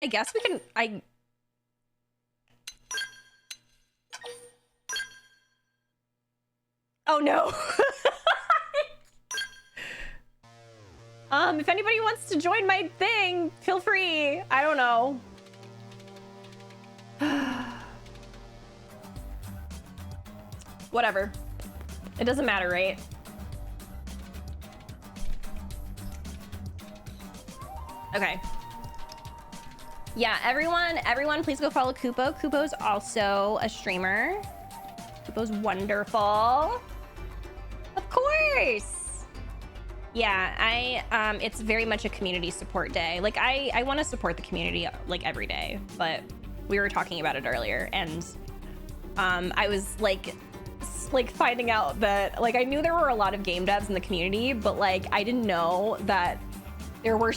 I guess we can, oh no. If anybody wants to join my thing, feel free. I don't know. Whatever. It doesn't matter, right? Okay. Yeah, everyone, please go follow Kupo. Kupo's also a streamer. Kupo's wonderful. Of course. Yeah, it's very much a community support day. Like, I want to support the community, like, every day, but we were talking about it earlier, and I was, like, finding out that, like, I knew there were a lot of game devs in the community, but, like, I didn't know that there were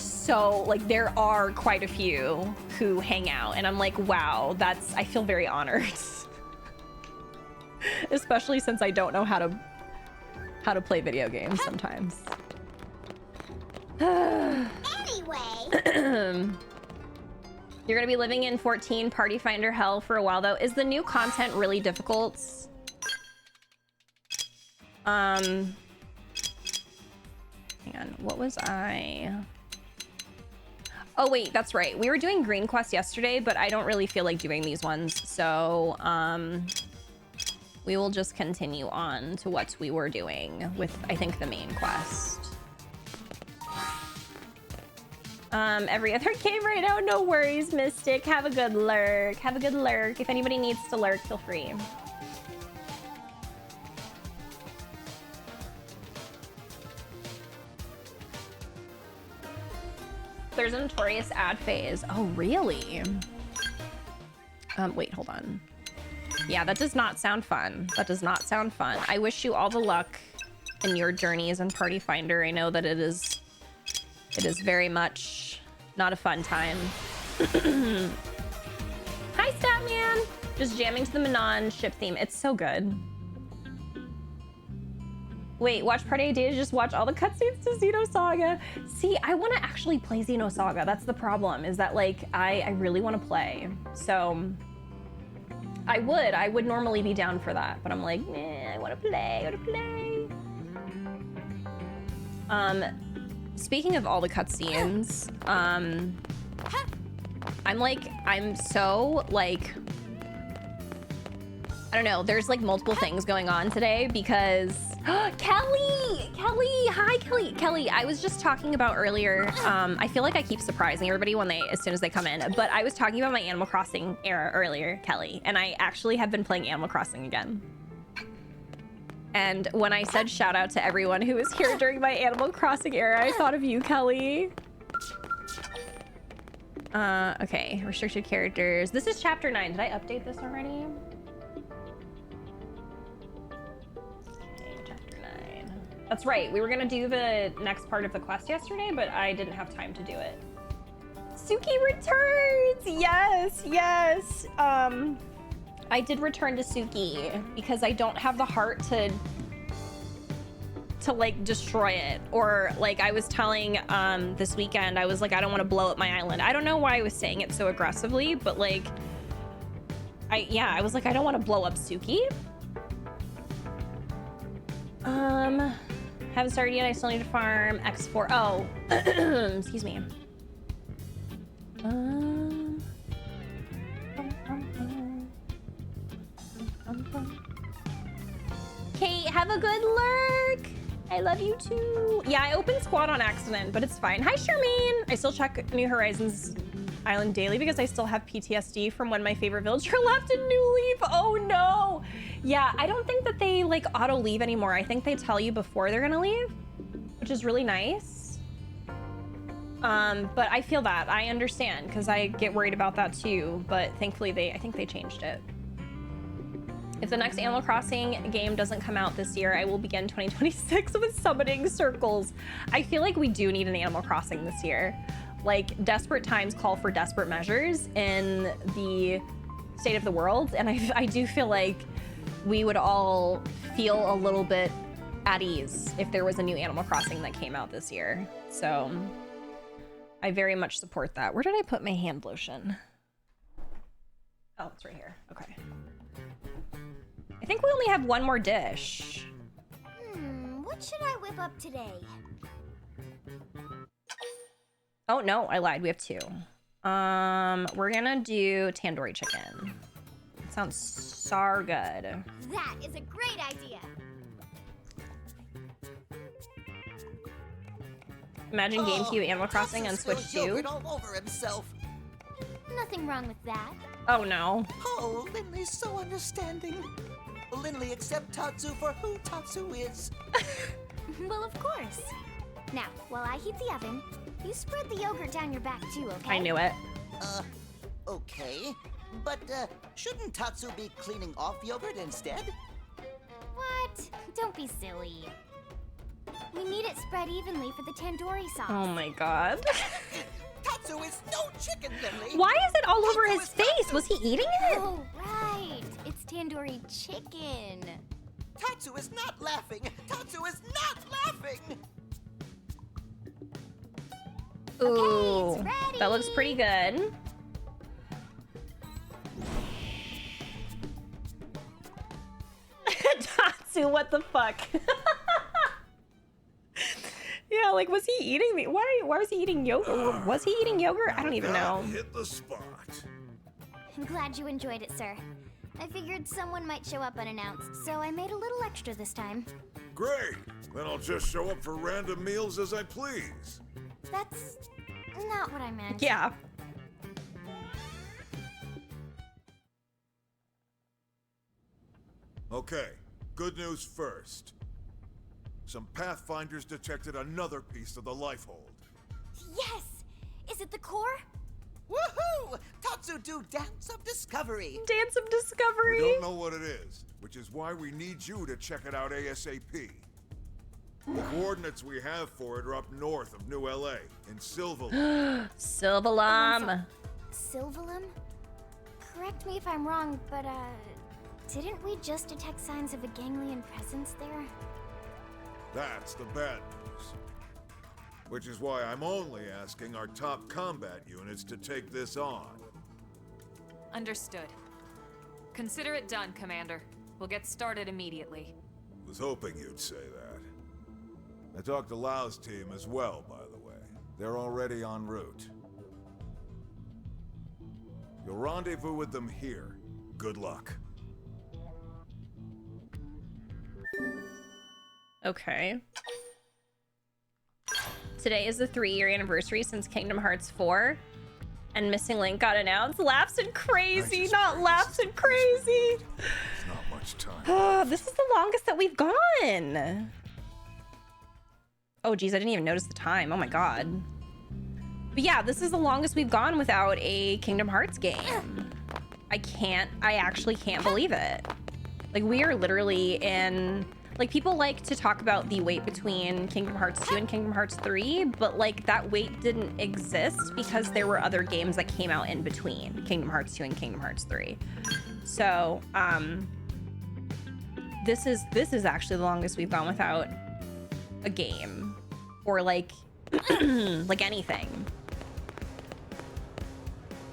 there are quite a few who hang out, and I'm like, wow, I feel very honored. Especially since I don't know how to play video games sometimes. Anyway. You're gonna be living in 14 Party Finder hell for a while, though. Is the new content really difficult? Hang on, what was I? Oh wait, that's right. We were doing Green Quest yesterday, but I don't really feel like doing these ones, so we will just continue on to what we were doing with, I think, the main quest. Every other game right now, no worries, Mystic. Have a good lurk. Have a good lurk. If anybody needs to lurk, feel free. There's a notorious ad phase. Oh, really? Wait, hold on. Yeah, that does not sound fun. That does not sound fun. I wish you all the luck in your journeys in Party Finder. I know that it is very much not a fun time. Hi, Statman! Just jamming to the Manon ship theme. It's so good. Wait, watch Party Idea to just watch all the cutscenes to Xenosaga. See, I want to actually play Xenosaga. That's the problem, is that, like, I really want to play. So I would normally be down for that, but I'm like, I want to play, Speaking of all the cutscenes, I'm so, like, I don't know, there's, like, multiple things going on today because Kelly, hi Kelly. I was just talking about earlier, I feel like I keep surprising everybody as soon as they come in, but I was talking about my Animal Crossing era earlier, Kelly, and I actually have been playing Animal Crossing again. And when I said shout out to everyone who was here during my Animal Crossing era, I thought of you, Kelly. Okay, restricted characters. This is chapter 9. Did I update this already? Okay, chapter 9. That's right. We were gonna do the next part of the quest yesterday, but I didn't have time to do it. Suki returns! Yes. I did return to Suki because I don't have the heart to like destroy it, or like I was telling this weekend, I was like, I don't want to blow up my island. I don't know why I was saying it so aggressively, but like I was like, I don't want to blow up Suki. Haven't started yet. I still need to farm X4. Oh, excuse me. Kate, have a good lurk. I love you too. Yeah, I opened squad on accident, but it's fine. Hi, Charmaine. I still check New Horizons Island daily because I still have PTSD from when my favorite villager left in New Leaf. Oh no. Yeah, I don't think that they like auto leave anymore. I think they tell you before they're gonna leave, which is really nice. But I feel that. I understand because I get worried about that too, but thankfully I think they changed it. If the next Animal Crossing game doesn't come out this year, I will begin 2026 with summoning circles. I feel like we do need an Animal Crossing this year. Like, desperate times call for desperate measures in the state of the world, and I do feel like we would all feel a little bit at ease if there was a new Animal Crossing that came out this year. So I very much support that. Where did I put my hand lotion? Oh, it's right here. Okay. I think we only have one more dish. What should I whip up today? Oh, no, I lied. We have two. We're gonna do tandoori chicken. Sounds so good. That is a great idea. Imagine GameCube Animal Crossing on Switch 2. All over himself. Nothing wrong with that. Oh no. Oh, Linley's so understanding. Linley, accept Tatsu for who Tatsu is. Well, of course. Now, while I heat the oven, you spread the yogurt down your back too, okay? I knew it. Okay. But, shouldn't Tatsu be cleaning off yogurt instead? What? Don't be silly. We need it spread evenly for the tandoori sauce. Oh my god. Tatsu is no chicken, Linley. Why is it all over his face? Was he eating it? Oh, right. It's tandoori chicken. Tatsu is not laughing. Tatsu is not laughing. Ooh, it's ready. that looks pretty good. Tatsu, what the fuck? Yeah, like, was he eating the... Why was he eating yogurt? Was he eating yogurt? I don't even know. Hit the spot. I'm glad you enjoyed it, sir. I figured someone might show up unannounced, so I made a little extra this time. Great. Then I'll just show up for random meals as I please. That's not what I meant. Yeah. Okay, good news first. Some Pathfinders detected another piece of the Lifehold. Yes! Is it the core? Woohoo! Tatsu do Dance of Discovery. Dance of Discovery. We don't know what it is, which is why we need you to check it out ASAP. The coordinates we have for it are up north of New LA, in Silverland. Silvalum. Silvalum? Correct me if I'm wrong, but, didn't we just detect signs of a ganglion presence there? That's the bad news. Which is why I'm only asking our top combat units to take this on. Understood. Consider it done, Commander. We'll get started immediately. Was hoping you'd say that. I talked to Lau's team as well, by the way. They're already en route. You'll rendezvous with them here. Good luck. Okay. Today is the 3-year anniversary since Kingdom Hearts 4, and Missing Link got announced. Laughs and crazy, not laughs and crazy. It's not much time. Oh, this is the longest that we've gone. Oh, geez, I didn't even notice the time. Oh my god. But yeah, this is the longest we've gone without a Kingdom Hearts game. I actually can't believe it. Like, we are literally in... Like, people like to talk about the wait between Kingdom Hearts 2 and Kingdom Hearts 3, but, like, that wait didn't exist because there were other games that came out in between Kingdom Hearts 2 and Kingdom Hearts 3. So, this is actually the longest we've gone without a game. Or, like, like anything.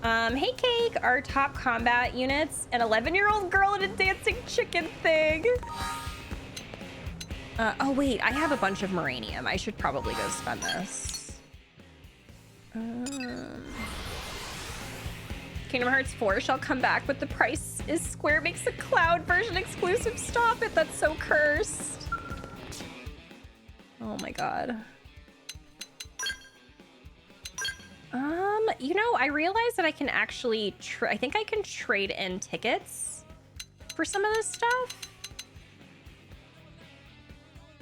Hey, Cake, our top combat units, an 11-year-old girl and a dancing chicken thing. Oh wait, I have a bunch of Moranium. I should probably go spend this. Kingdom Hearts 4 shall come back, but the price is Square makes a cloud version exclusive. Stop it, that's so cursed. Oh my god. You know, I realized that I can actually, I think I can trade in tickets for some of this stuff.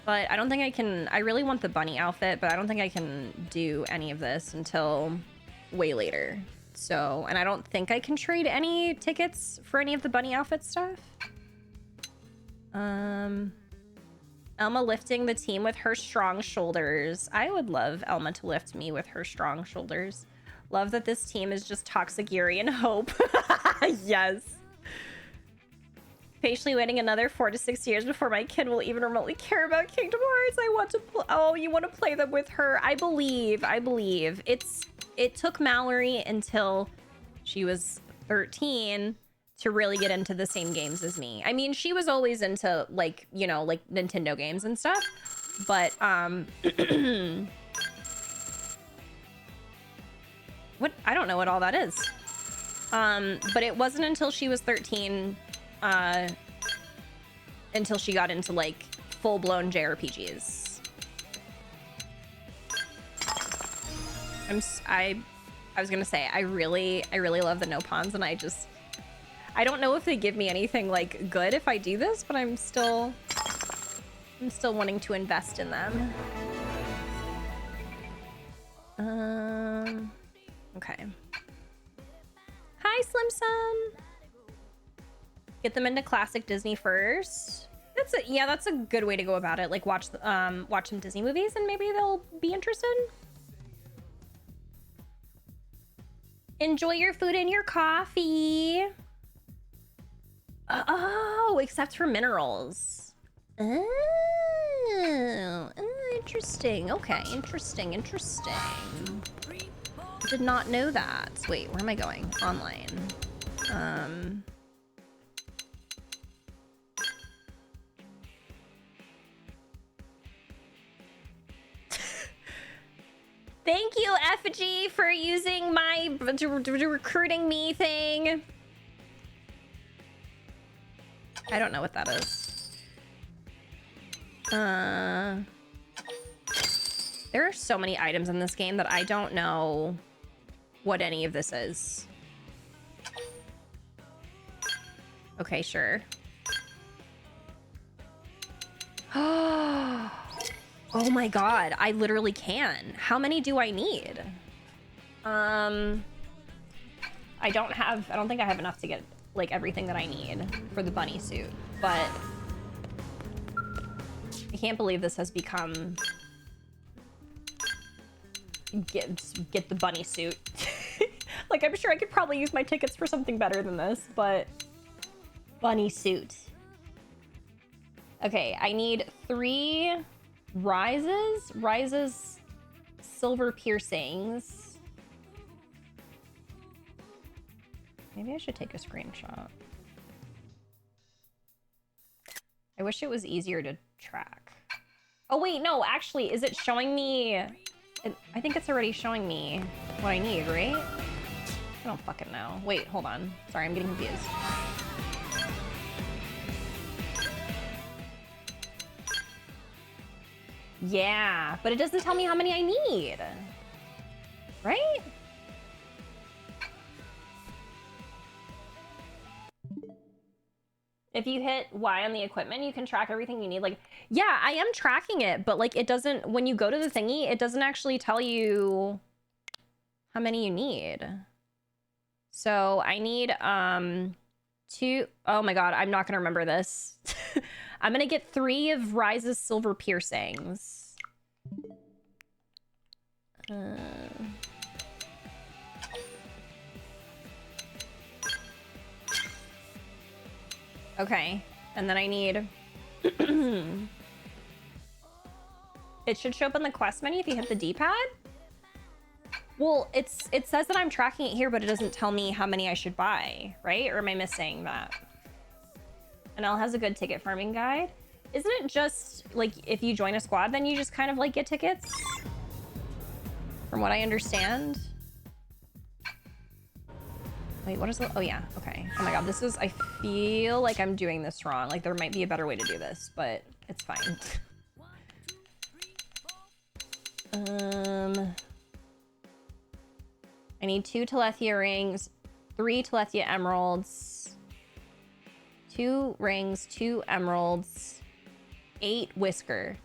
But I don't think I can, I really want the bunny outfit, but I don't think I can do any of this until way later. So, and I don't think I can trade any tickets for any of the bunny outfit stuff. Elma lifting the team with her strong shoulders. I would love Elma to lift me with her strong shoulders. Love that this team is just Toxic Yuri and Hope. Yes. Patiently waiting another 4 to 6 years before my kid will even remotely care about Kingdom Hearts. I want to oh, you want to play them with her. I believe. It's it took Mallory until she was 13 to really get into the same games as me. I mean, she was always into like, you know, like Nintendo games and stuff, but what? I don't know what all that is. But it wasn't until she was 13 until she got into like full-blown JRPGs. I was gonna say I really love the no pawns, and I don't know if they give me anything like good if I do this, but I'm still wanting to invest in them. Okay. Hi, Slimson. Get them into classic Disney first. That's a good way to go about it. Like watch some Disney movies and maybe they'll be interested. Enjoy your food and your coffee. Oh, except for minerals. Oh, interesting. Okay, interesting. Did not know that. Wait, where am I going? Online. Thank you, Effigy, for using my recruiting me thing. I don't know what that is. There are so many items in this game that I don't know what any of this is. Okay, sure. Oh my god, I literally can. How many do I need? I don't think I have enough to get like everything that I need for the bunny suit, but I can't believe this has become get the bunny suit. Like, I'm sure I could probably use my tickets for something better than this, but bunny suit. Okay, I need 3 rises silver piercings. Maybe I should take a screenshot. I wish it was easier to track. Oh wait, no, actually, is it showing me? I think it's already showing me what I need, right? I don't fucking know. Wait, hold on. Sorry, I'm getting confused. Yeah, but it doesn't tell me how many I need. Right? If you hit Y on the equipment, you can track everything you need. Like, yeah, I am tracking it, but like it doesn't, when you go to the thingy, it doesn't actually tell you how many you need. So I need 2, oh my god, I'm not gonna remember this. I'm gonna get 3 of Rise's silver piercings. Okay, and then I need... It should show up in the quest menu if you hit the D-pad? Well, it says that I'm tracking it here, but it doesn't tell me how many I should buy, right? Or am I missing that? And Elle has a good ticket farming guide. Isn't it just, like, if you join a squad, then you just kind of, like, get tickets? From what I understand. Wait, what is the... Oh, yeah. Okay. Oh, my God. This is... I feel like I'm doing this wrong. Like, there might be a better way to do this, but it's fine. I need 2 Telethia rings, 3 Telethia emeralds, 2 rings, 2 emeralds, 8 whisker,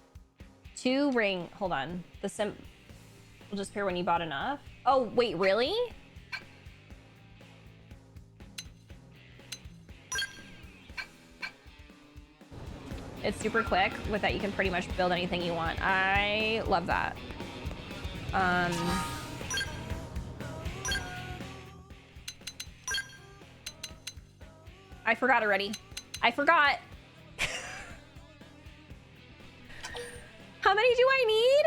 2 ring... Hold on. The sim... will just appear when you bought enough. Oh, wait, really? It's super quick. With that, you can pretty much build anything you want. I love that. I forgot already. I forgot. How many do I need?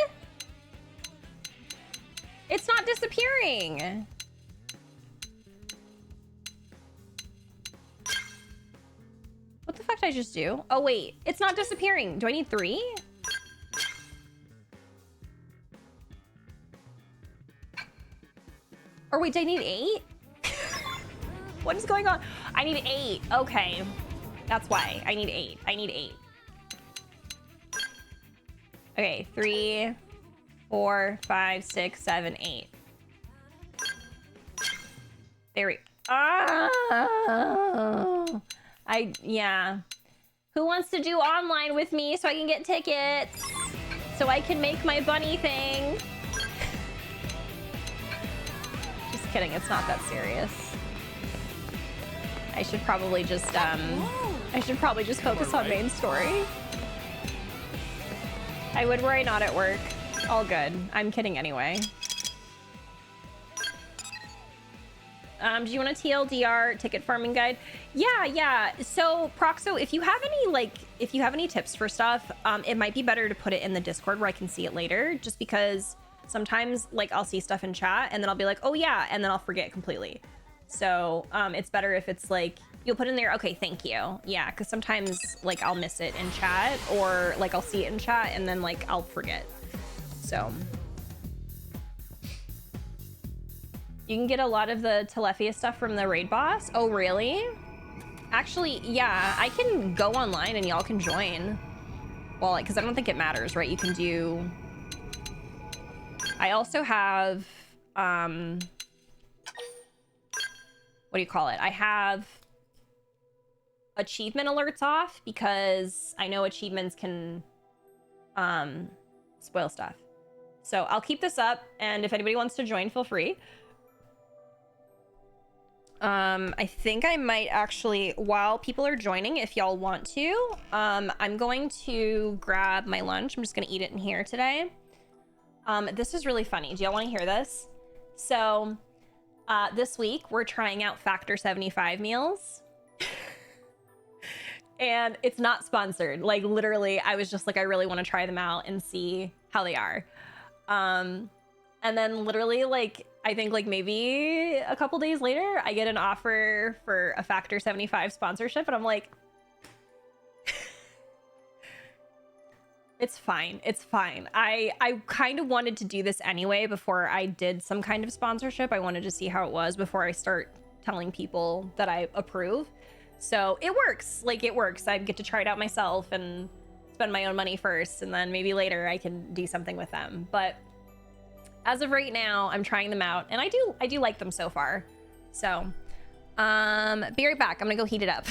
It's not not disappearing. What the fuck did I just do? Oh, wait. It's not disappearing. Do I need 3? Or wait, do I need 8? What is going on? I need 8. Okay. That's why. I need 8. I need 8. Okay, 3, 4, 5, 6, 7, 8. There we yeah. Who wants to do online with me so I can get tickets? So I can make my bunny thing? Just kidding, it's not that serious. I should probably just focus on main story. I would were I not at work. All good. I'm kidding anyway. Do you want a TLDR ticket farming guide? Yeah. So Proxo, if you have any tips for stuff, it might be better to put it in the Discord where I can see it later, just because sometimes like I'll see stuff in chat and then I'll be like, oh yeah, and then I'll forget completely. So it's better if it's like you'll put in there, okay, thank you. Yeah, because sometimes like I'll miss it in chat, or like I'll see it in chat and then like I'll forget. So you can get a lot of the Telefia stuff from the raid boss. Oh, really? Actually, yeah, I can go online and y'all can join. Well, like, because I don't think it matters, right? You can do... I also have... what do you call it? I have achievement alerts off because I know achievements can spoil stuff. So I'll keep this up, and if anybody wants to join, feel free. I think I might actually, while people are joining, if y'all want to, I'm going to grab my lunch. I'm just gonna eat it in here today. This is really funny. Do y'all want to hear this? So, this week we're trying out Factor 75 meals. And it's not sponsored. Like, literally, I was just like, I really want to try them out and see how they are. And then literally, like, I think like maybe a couple days later, I get an offer for a Factor 75 sponsorship, and I'm like, it's fine. It's fine. I kind of wanted to do this anyway before I did some kind of sponsorship. I wanted to see how it was before I start telling people that I approve. So it works. Like, it works. I get to try it out myself and spend my own money first, and then maybe later I can do something with them. But as of right now, I'm trying them out, and I do like them so far. So, be right back. I'm gonna go heat it up.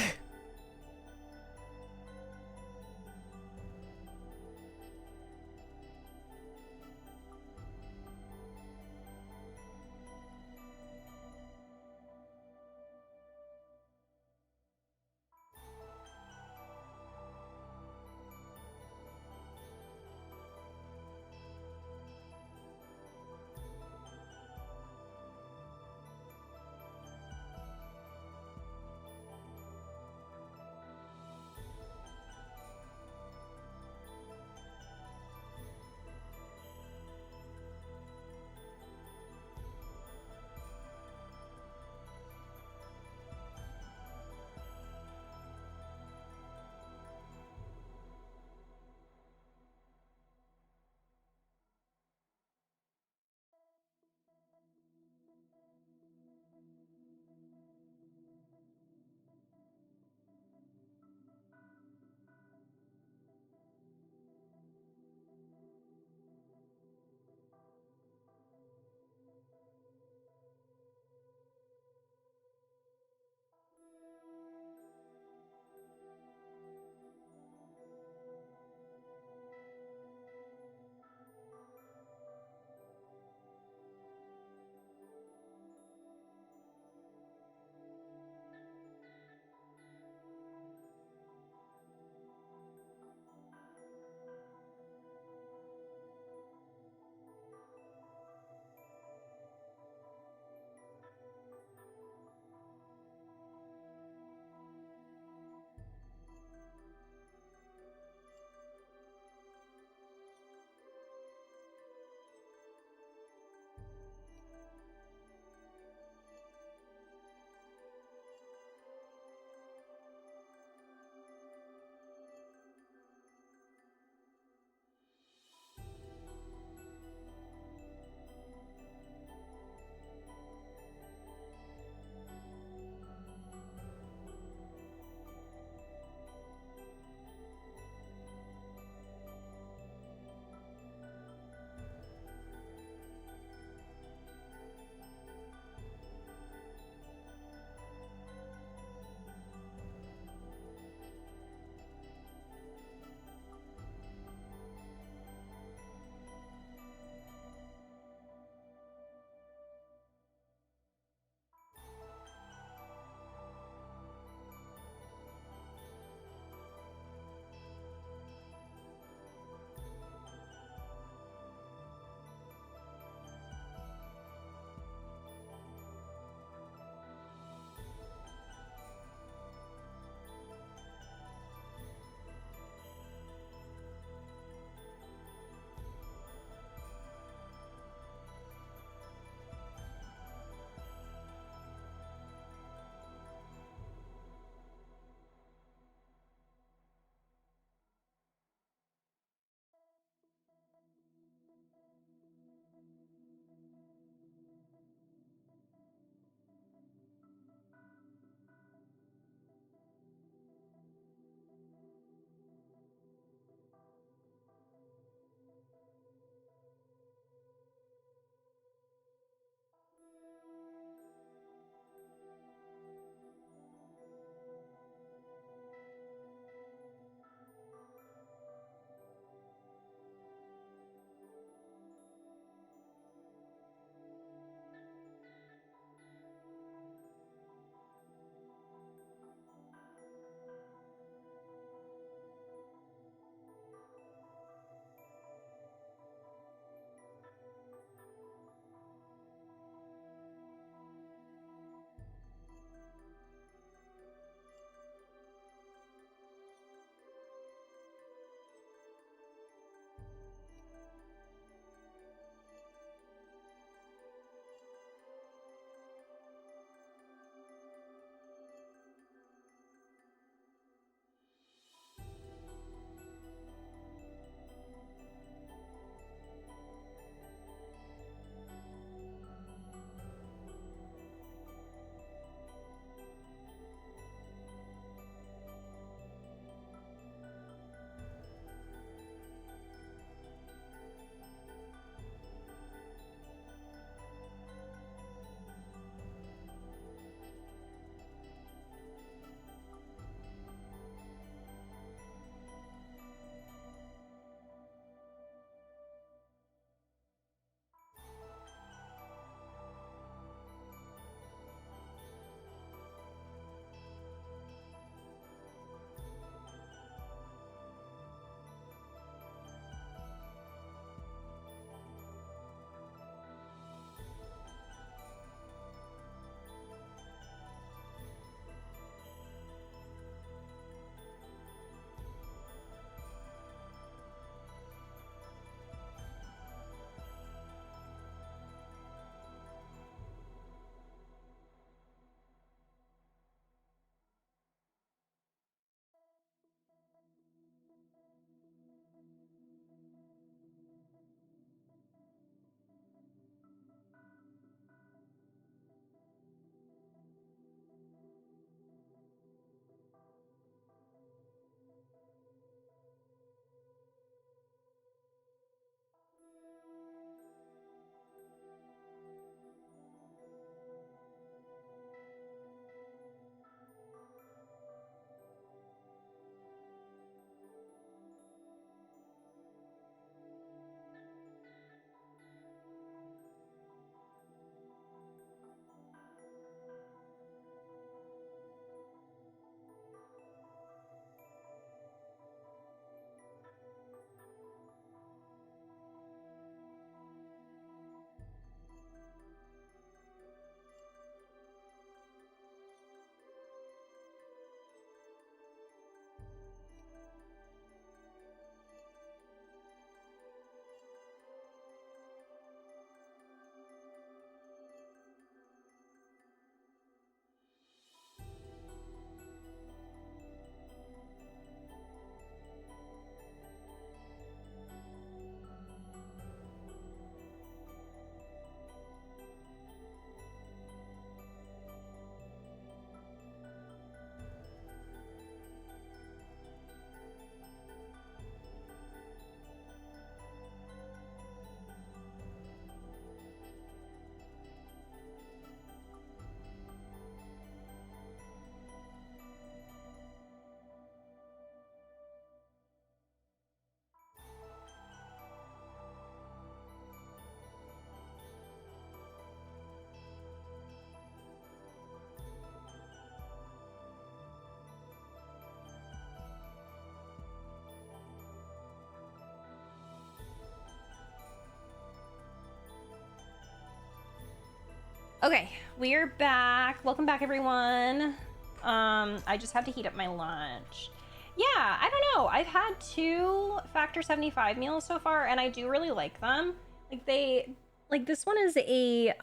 Okay, we are back. Welcome back, everyone. I just had to heat up my lunch. Yeah, I don't know. I've had 2 Factor 75 meals so far, and I do really like them. Like this one is a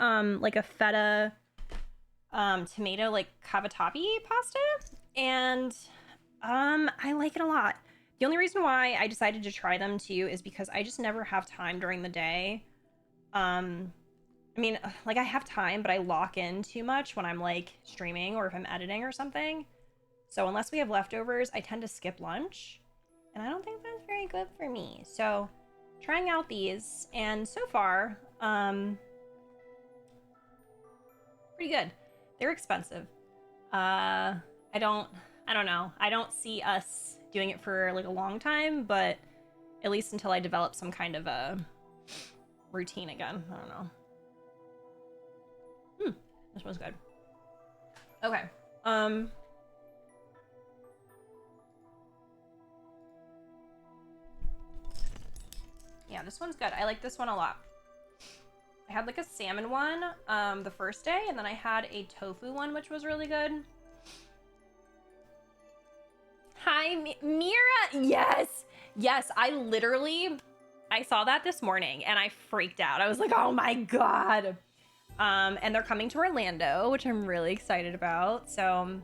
like a feta tomato like cavatappi pasta, and I like it a lot. The only reason why I decided to try them too is because I just never have time during the day. I mean, like I have time, but I lock in too much when I'm like streaming or if I'm editing or something. So unless we have leftovers, I tend to skip lunch, and I don't think that's very good for me. So trying out these, and so far, pretty good. They're expensive. I don't know. I don't see us doing it for like a long time, but at least until I develop some kind of a routine again. I don't know. This one's good. Okay. Yeah, this one's good. I like this one a lot. I had like a salmon one the first day, and then I had a tofu one, which was really good. Hi, Mira. Yes. Yes, I saw that this morning and I freaked out. I was like, oh my God. And they're coming to Orlando, which I'm really excited about. So,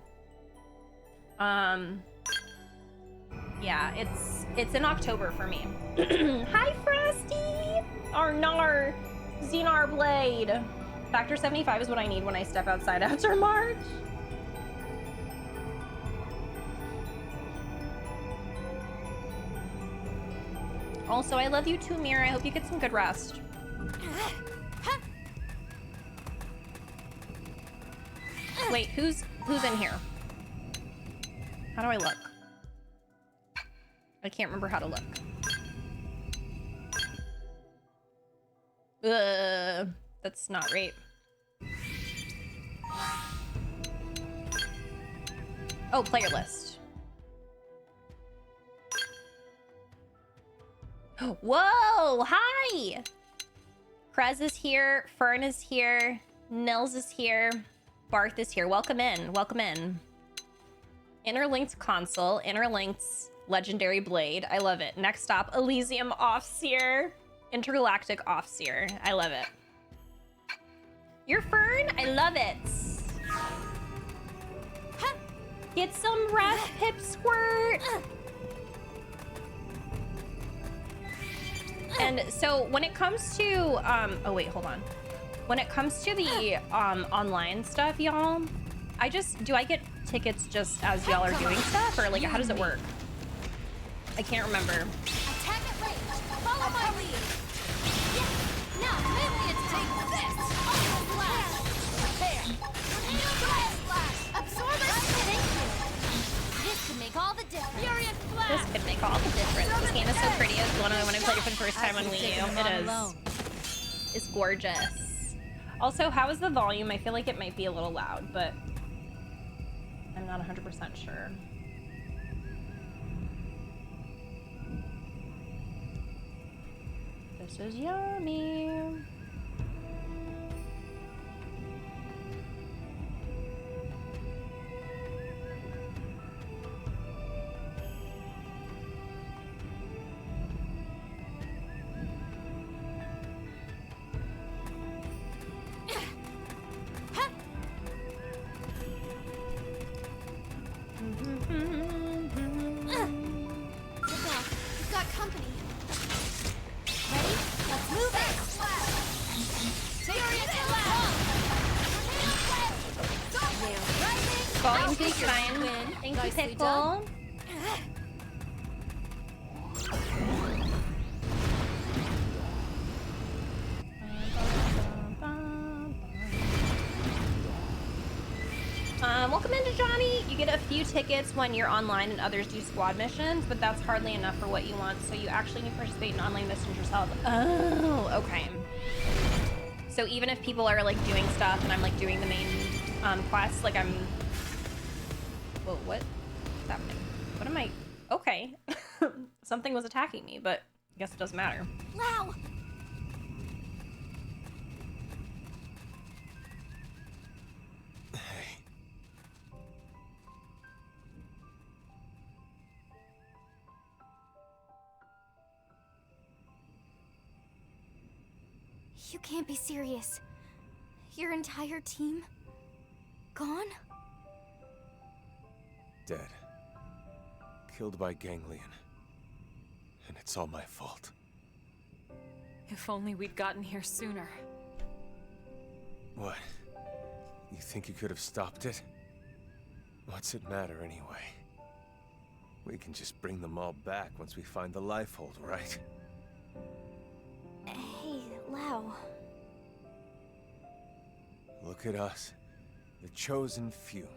yeah, it's in October for me. Hi, Frosty! Our Xenoblade. Factor 75 is what I need when I step outside after March. Also, I love you too, Mira. I hope you get some good rest. Wait, who's in here? How do I look? I can't remember how to look. That's not right. Oh, player list. Whoa, hi! Krez is here, Fern is here, Nils is here, Barth is here. Welcome in, welcome in. Interlinked console, interlinked legendary blade. I love it. Next stop, Elysium Offseer. Intergalactic Offseer. I love it. You're Fern? I love it. Get some rest, Pipsquirt. And so when it comes to, oh wait, hold on. When it comes to the online stuff, y'all, do I get tickets just as y'all are doing stuff, or like how does it work? I can't remember. Attack at range. Follow my lead. Yeah. Now, Minions take this. Ultra blast. Prepare. Tornado blast. Absorb it. Thank you. This could make all the difference. Furious blast. This could make all the difference. This game is so pretty. It's one of the when I played it for the first time on Wii U. It is. It's gorgeous. Also, how is the volume? I feel like it might be a little loud, but I'm not 100% sure. This is yummy. We've got company. Ready? Let's move it! Furious blast! Volume is fine. Thank you, Pickle. Welcome into Johnny. You get a few tickets when you're online and others do squad missions, but that's hardly enough for what you want, so you actually need to participate in online missions yourself. Oh, okay. So even if people are like doing stuff and I'm like doing the main quests, like I'm... Whoa, what's happening? What am I... Okay. Something was attacking me, but I guess it doesn't matter. Wow! You can't be serious. Your entire team? Gone? Dead. Killed by Ganglion. And it's all my fault. If only we'd gotten here sooner. What? You think you could have stopped it? What's it matter anyway? We can just bring them all back once we find the Lifehold, right? Hey, Lau. Look at us. The chosen few.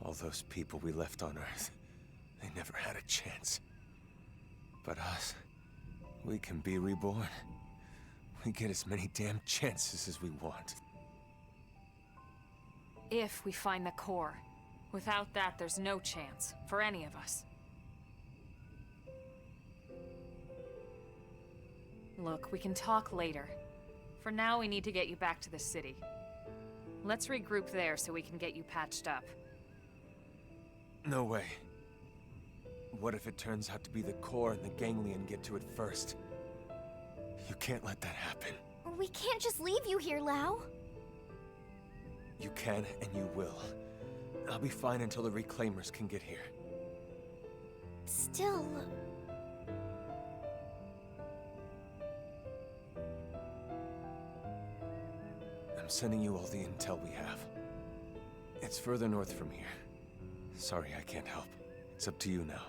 All those people we left on Earth. They never had a chance. But us, we can be reborn. We get as many damn chances as we want. If we find the core. Without that, there's no chance. For any of us. Look, we can talk later. For now, we need to get you back to the city. Let's regroup there so we can get you patched up. No way. What if it turns out to be the core and the Ganglion get to it first? You can't let that happen. We can't just leave you here, Lau. You can and you will. I'll be fine until the Reclaimers can get here. Still... I'm sending you all the intel we have. It's further north from here. Sorry I can't help. It's up to you now.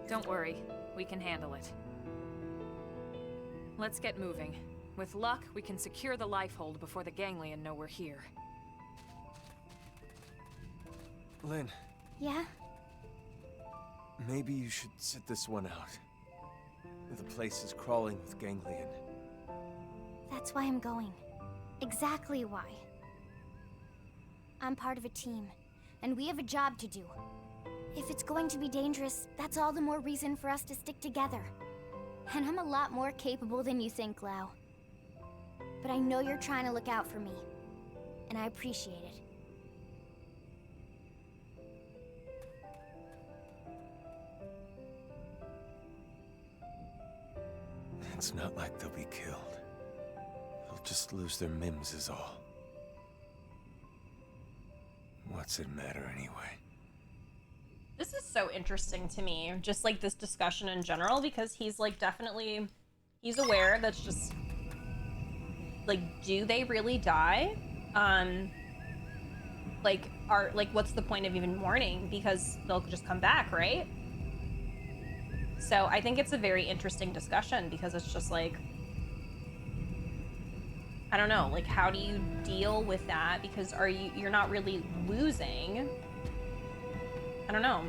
Don't worry, we can handle it. Let's get moving. With luck, we can secure the Lifehold before the Ganglion know we're here. Lynn, Yeah? maybe you should sit this one out. The place is crawling with Ganglion. That's why I'm going. Exactly why. I'm part of a team, and we have a job to do. If it's going to be dangerous, that's all the more reason for us to stick together. And I'm a lot more capable than you think, Lau. But I know you're trying to look out for me, and I appreciate it. It's not like they'll be killed. They'll just lose their mims is all. What's it matter anyway? This is so interesting to me, just like this discussion in general, because he's like definitely, he's aware that's just like, do they really die? What's the point of even mourning? Because they'll just come back, right? So I think it's a very interesting discussion because it's just like, I don't know, like how do you deal with that? Because you're not really losing. I don't know.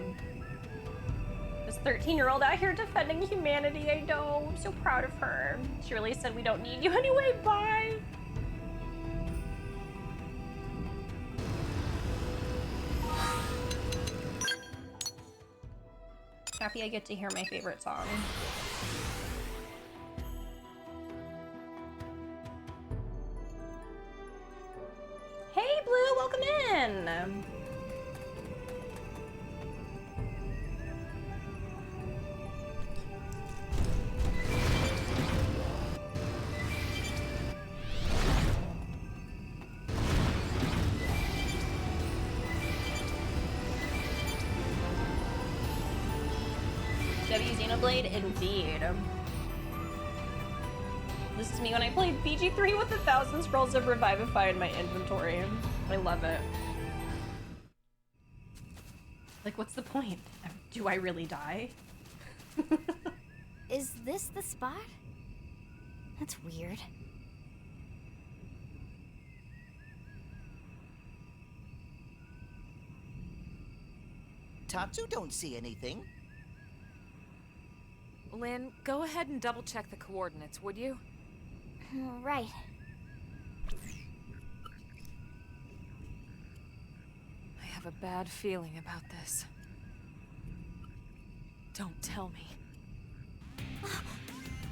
This 13-year-old out here defending humanity, I know. I'm so proud of her. She really said we don't need you anyway, bye. Happy I get to hear my favorite song. Hey, Blue, welcome in. Xenoblade, indeed. This is me when I played BG3 with 1,000 scrolls of Revivify in my inventory. I love it. Like, what's the point? Do I really die? Is this the spot? That's weird. Tatsu don't see anything. Lynn, go ahead and double-check the coordinates, would you? Right. I have a bad feeling about this. Don't tell me.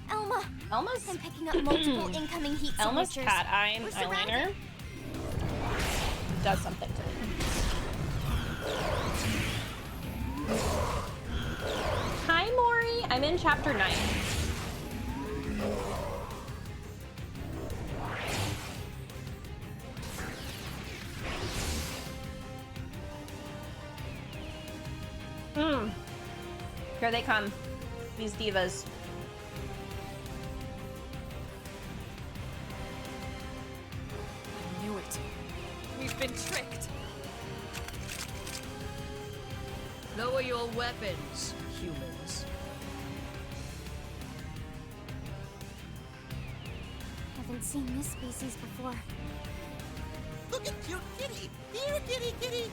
Elma! Elma's I'm picking up multiple incoming heat Elma's signatures. cat eye We're eyeliner does something to me. Hi, Maury. I'm in chapter 9. Here they come. These divas. I knew it. We've been tricked. Lower your weapons, humans. Haven't seen this species before. Look at cute kitty. Here, kitty, kitty.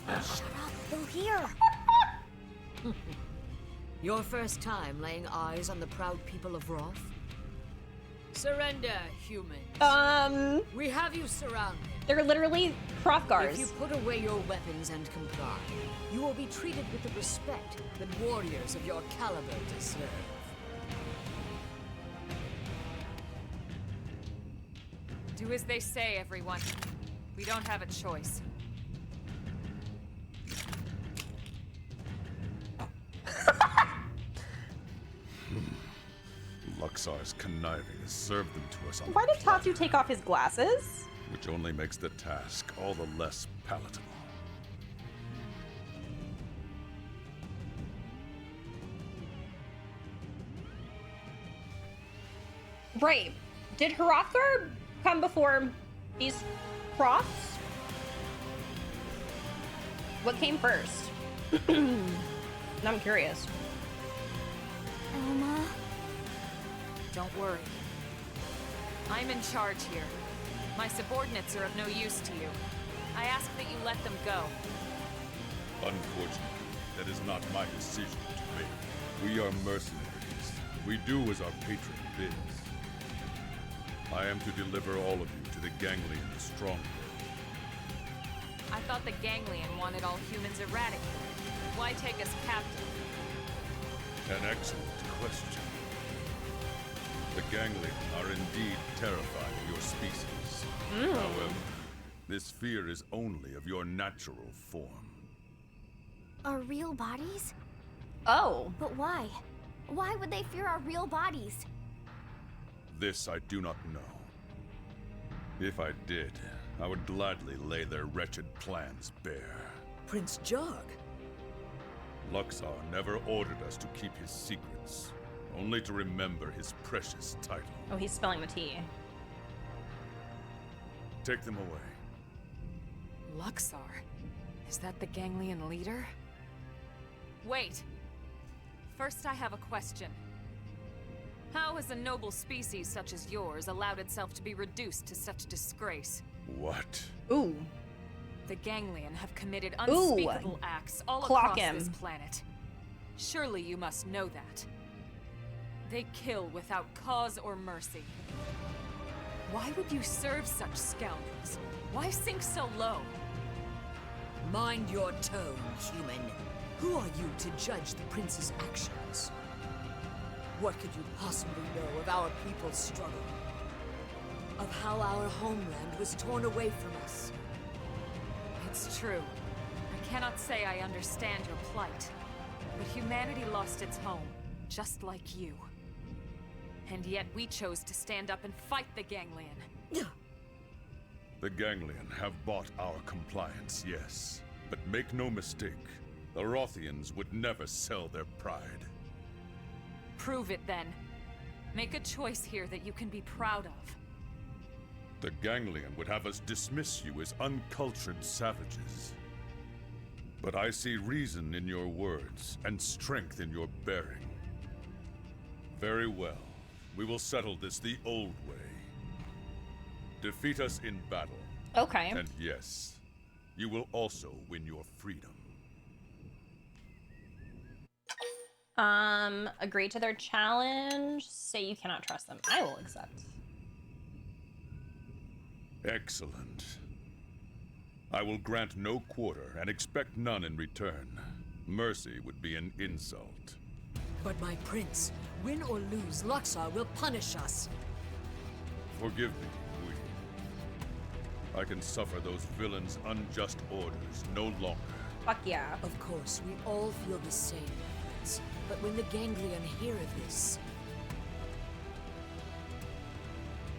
Shut up, they'll hear. Your first time laying eyes on the proud people of Roth? Surrender, humans. We have you surrounded. They're literally Hrothgars. If you put away your weapons and comply, you will be treated with the respect that warriors of your caliber deserve. Do as they say, everyone. We don't have a choice. Luxar's conniving has served them to us on Why the did Tatsu take off his glasses? which only makes the task all the less palatable. Right. Did Hrothgar come before these Hroths? What came first? I'm curious. Elma? Don't worry. I'm in charge here. My subordinates are of no use to you. I ask that you let them go. Unfortunately, that is not my decision to make. We are mercenaries. We do as our patron bids. I am to deliver all of you to the Ganglion Stronghold. I thought the Ganglion wanted all humans eradicated. Why take us captive? An excellent question. The Ganglion are indeed terrified of your species. However, this fear is only of your natural form. Our real bodies? Oh. But why? Why would they fear our real bodies? This I do not know. If I did, I would gladly lay their wretched plans bare. Prince Jog. Luxar never ordered us to keep his secrets, only to remember his precious title. Oh, he's spelling the T. Take them away. Luxar? Is that the Ganglion leader? Wait. First, I have a question. How has a noble species such as yours allowed itself to be reduced to such disgrace? What? Ooh. The Ganglion have committed unspeakable acts all Clock across him. this planet. Surely you must know that. They kill without cause or mercy. Why would you serve such scoundrels? Why sink so low? Mind your tone, human. Who are you to judge the prince's actions? What could you possibly know of our people's struggle? Of how our homeland was torn away from us? It's true. I cannot say I understand your plight. But humanity lost its home, just like you. And yet we chose to stand up and fight the Ganglion. The Ganglion have bought our compliance, yes. But make no mistake, the Rothians would never sell their pride. Prove it then. Make a choice here that you can be proud of. The Ganglion would have us dismiss you as uncultured savages. But I see reason in your words and strength in your bearing. Very well. We will settle this the old way. Defeat us in battle. Okay. And yes, you will also win your freedom. Agree to their challenge. Say you cannot trust them. I will accept. Excellent. I will grant no quarter and expect none in return. Mercy would be an insult. But my prince, win or lose, Luxar will punish us. Forgive me, Queen. I can suffer those villains' unjust orders no longer. Fuck yeah. Of course, we all feel the same, Prince. But when the Ganglion hear of this...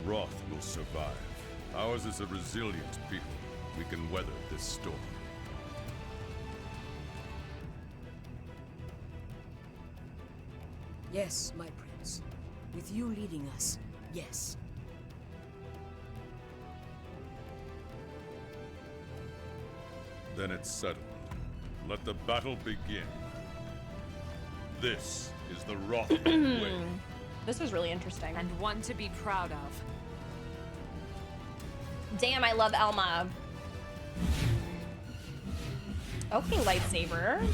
Roth will survive. Ours is a resilient people. We can weather this storm. Yes, my prince. With you leading us, yes. Then it's settled. Let the battle begin. This is the Rothman way. This was really interesting. And one to be proud of. Damn, I love Elma. Okay, lightsaber.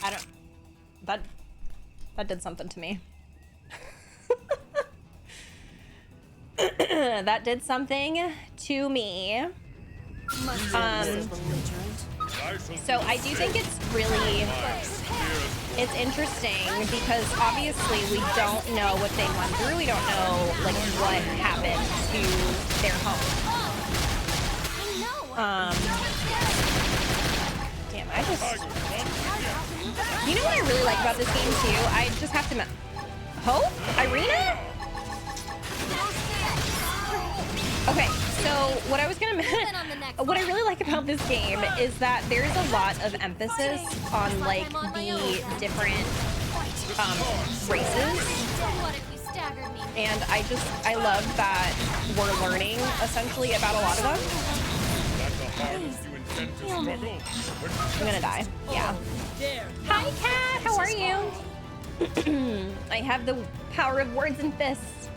I don't... That did something to me. That did something to me. So I do think it's really, it's interesting because obviously we don't know what they went through. We don't know like what happened to their home. Damn, I just, you know what I really like about this game too? I just have to, Hope? Irina? Okay, so what I was gonna what I really like about this game is that there's a lot of emphasis on like the different races, and I love that we're learning essentially about a lot of them. I'm gonna die. Yeah. Hi, Cat. How are you? I have the power of words and fists.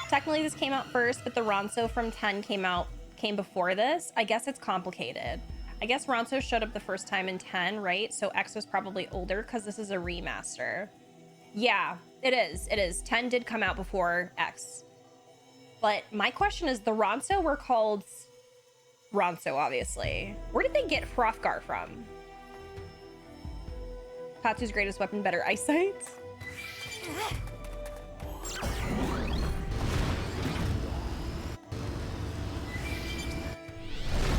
Technically this came out first, but the Ronso from 10 came before this. I guess it's complicated. I guess Ronso showed up the first time in 10, right? So X was probably older because this is a remaster. Yeah, it is. It is. 10 did come out before X. But my question is, the Ronso were called Ronso, obviously. Where did they get Hrothgar from? Patsu's greatest weapon, better eyesight?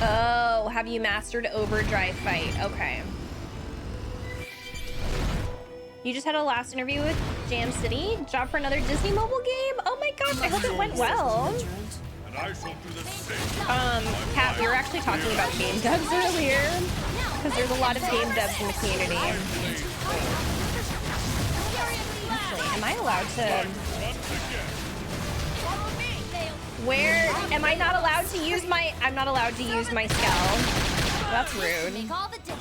Oh, have you mastered Overdrive Fight? Okay. You just had a last interview with Jam City? Job for another Disney mobile game? Oh my gosh, I hope it went well. And I shall do the same. Kat, we were actually talking about game devs earlier, because there's a lot of game devs in the community. Actually, am I allowed to... Where am I not allowed to use my... I'm not allowed to use my spell. That's rude. Make all the difference.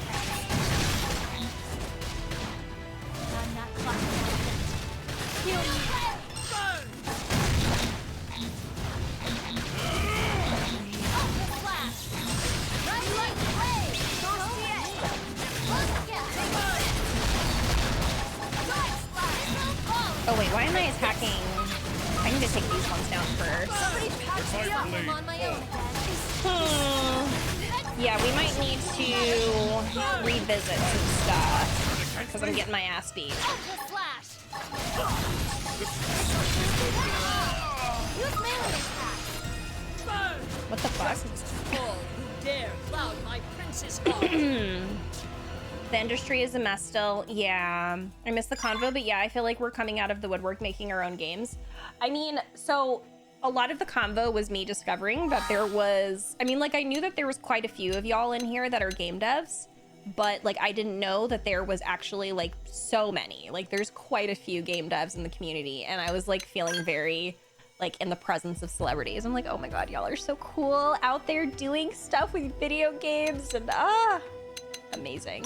I'm not clucking. Heal me. Oh wait, why am I attacking? I need to take these ones down first. Yeah, we might need to revisit some stuff because I'm getting my ass beat. What the fuck? The industry is a mess still. Yeah, I miss the convo, but yeah, I feel like we're coming out of the woodwork making our own games. I mean, so a lot of the convo was me discovering that there was, I mean, like I knew that there was quite a few of y'all in here that are game devs, but like I didn't know that there was actually like so many. Like there's quite a few game devs in the community, and I was like feeling very like in the presence of celebrities. I'm like, oh my god, y'all are so cool out there doing stuff with video games, and amazing.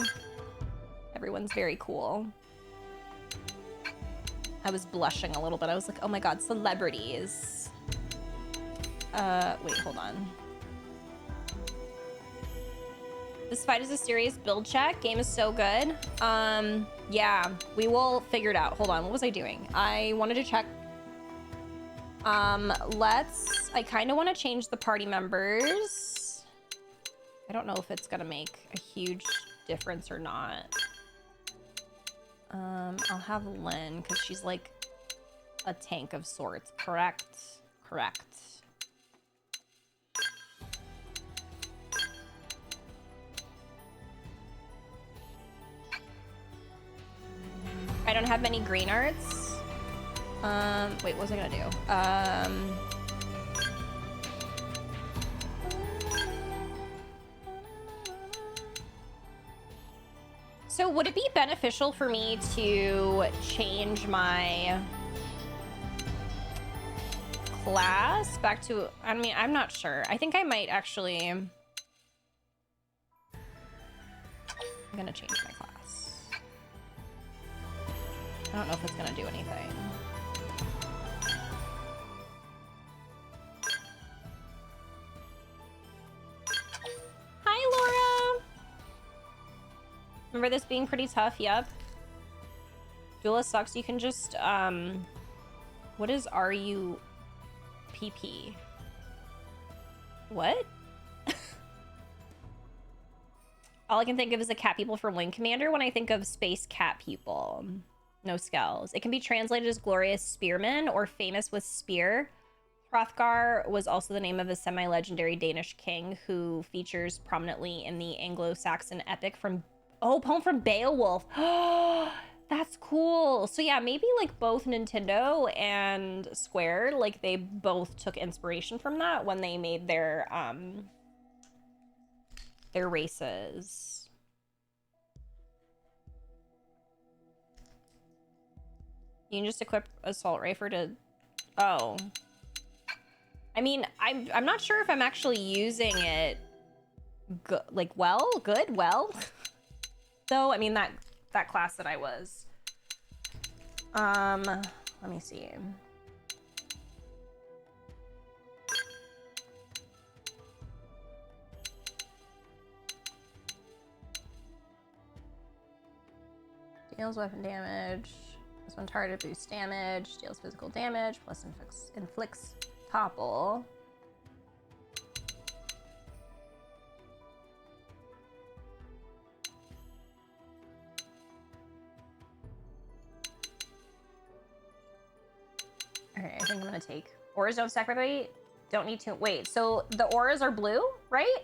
Everyone's very cool. I was blushing a little bit. I was like, oh my god, celebrities. Wait, hold on. This fight is a serious build check. Game is so good. Yeah, we will figure it out. Hold on, what was I doing? I wanted to check. I kind of want to change the party members. I don't know if it's gonna make a huge difference or not. I'll have Lynn, because she's like a tank of sorts. Correct. Correct. I don't have many green arts. Wait, what was I gonna do? So would it be beneficial for me to change my class back to, I mean, I'm not sure. I think I might actually, I'm gonna change my class. I don't know if it's gonna do anything. Hi, Laura. Remember this being pretty tough? Yep. Duelist sucks. You can just, what is RUPP? What? All I can think of is the cat people from Wing Commander when I think of space cat people. No skells. It can be translated as glorious spearman or famous with spear. Hrothgar was also the name of a semi-legendary Danish king who features prominently in the Anglo-Saxon epic from, oh, poem from Beowulf. Oh, that's cool. So yeah, maybe like both Nintendo and Square, like they both took inspiration from that when they made their races. You can just equip Assault Rifle to, oh. I mean, I'm not sure if I'm actually using it well. Though, I mean, that class that I was. Let me see. Deals weapon damage. This one target boosts damage. Deals physical damage. Plus inflicts topple. Okay, I think I'm gonna take auras. Don't stack by weight. Don't need to wait. So the auras are blue, right?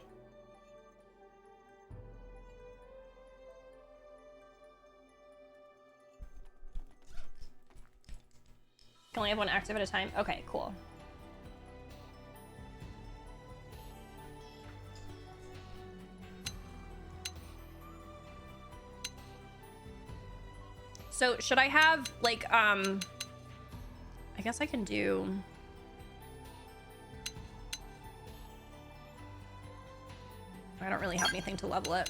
Can only have one active at a time. Okay, cool. So should I have like I guess I can do I don't really have anything to level it.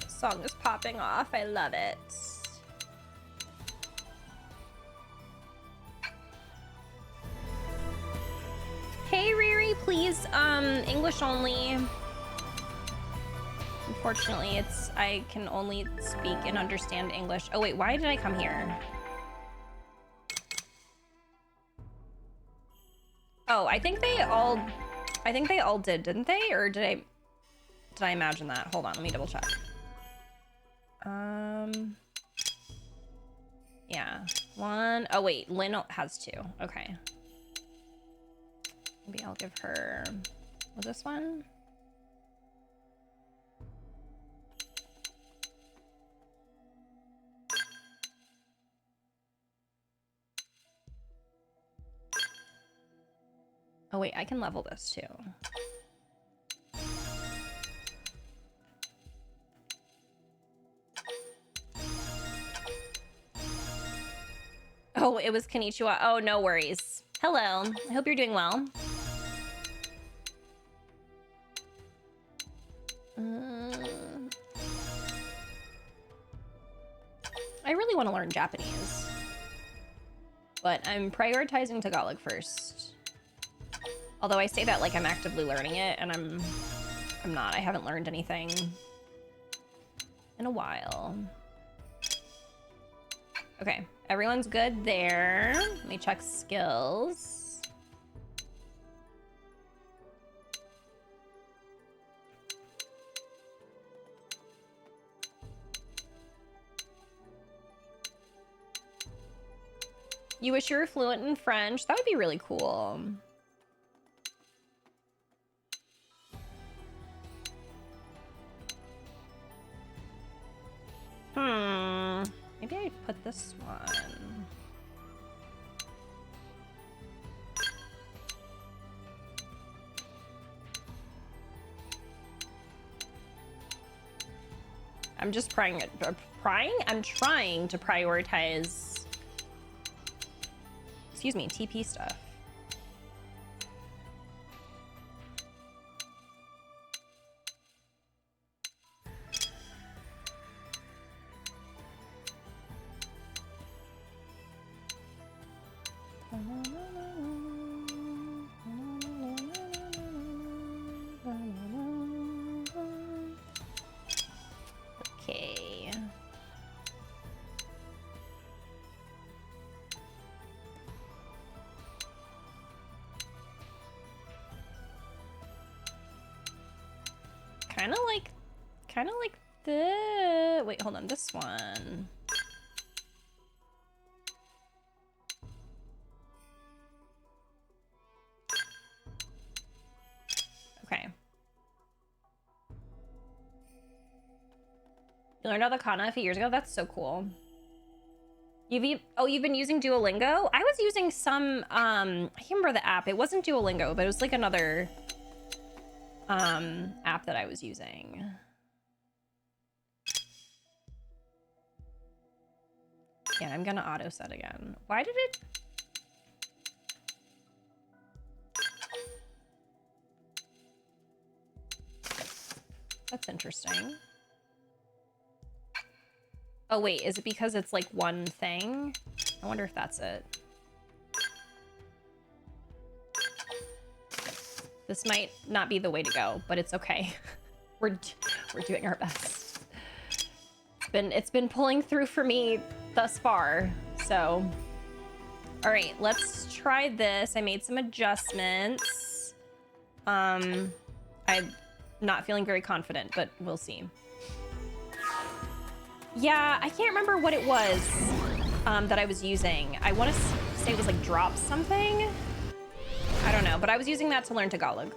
Song is popping off. I love it. Hey Riri, please, English only. Unfortunately, I can only speak and understand English. Oh wait, why did I come here? Oh, I think they all did, didn't they? Or did I imagine that? Hold on, let me double check. Yeah, one. Oh wait, Lynn has two. Okay. Maybe I'll give her, was this one? Oh wait, I can level this too. Oh, it was Konnichiwa. Oh, no worries. Hello. I hope you're doing well. I really want to learn Japanese, but I'm prioritizing Tagalog first. Although I say that like I'm actively learning it, and I'm not. I haven't learned anything in a while. Okay, everyone's good there. Let me check skills. You wish you were fluent in French? That would be really cool. put this one. I'm just I'm trying to prioritize, excuse me, TP stuff. Okay. Kind of like the, wait, hold on, this one. Okay. You learned all the kana a few years ago? That's so cool. You've been using Duolingo? I was using some, I can't remember the app. It wasn't Duolingo, but it was like another app that I was using. Yeah, I'm gonna auto set again. Why did it? That's interesting. Oh wait, is it because it's like one thing? I wonder if that's it. This might not be the way to go, but it's okay. We're doing our best. It's been pulling through for me thus far, so. All right, let's try this. I made some adjustments. I'm not feeling very confident, but we'll see. Yeah, I can't remember what it was that I was using. I want to say it was like drop something. I don't know, but I was using that to learn Tagalog.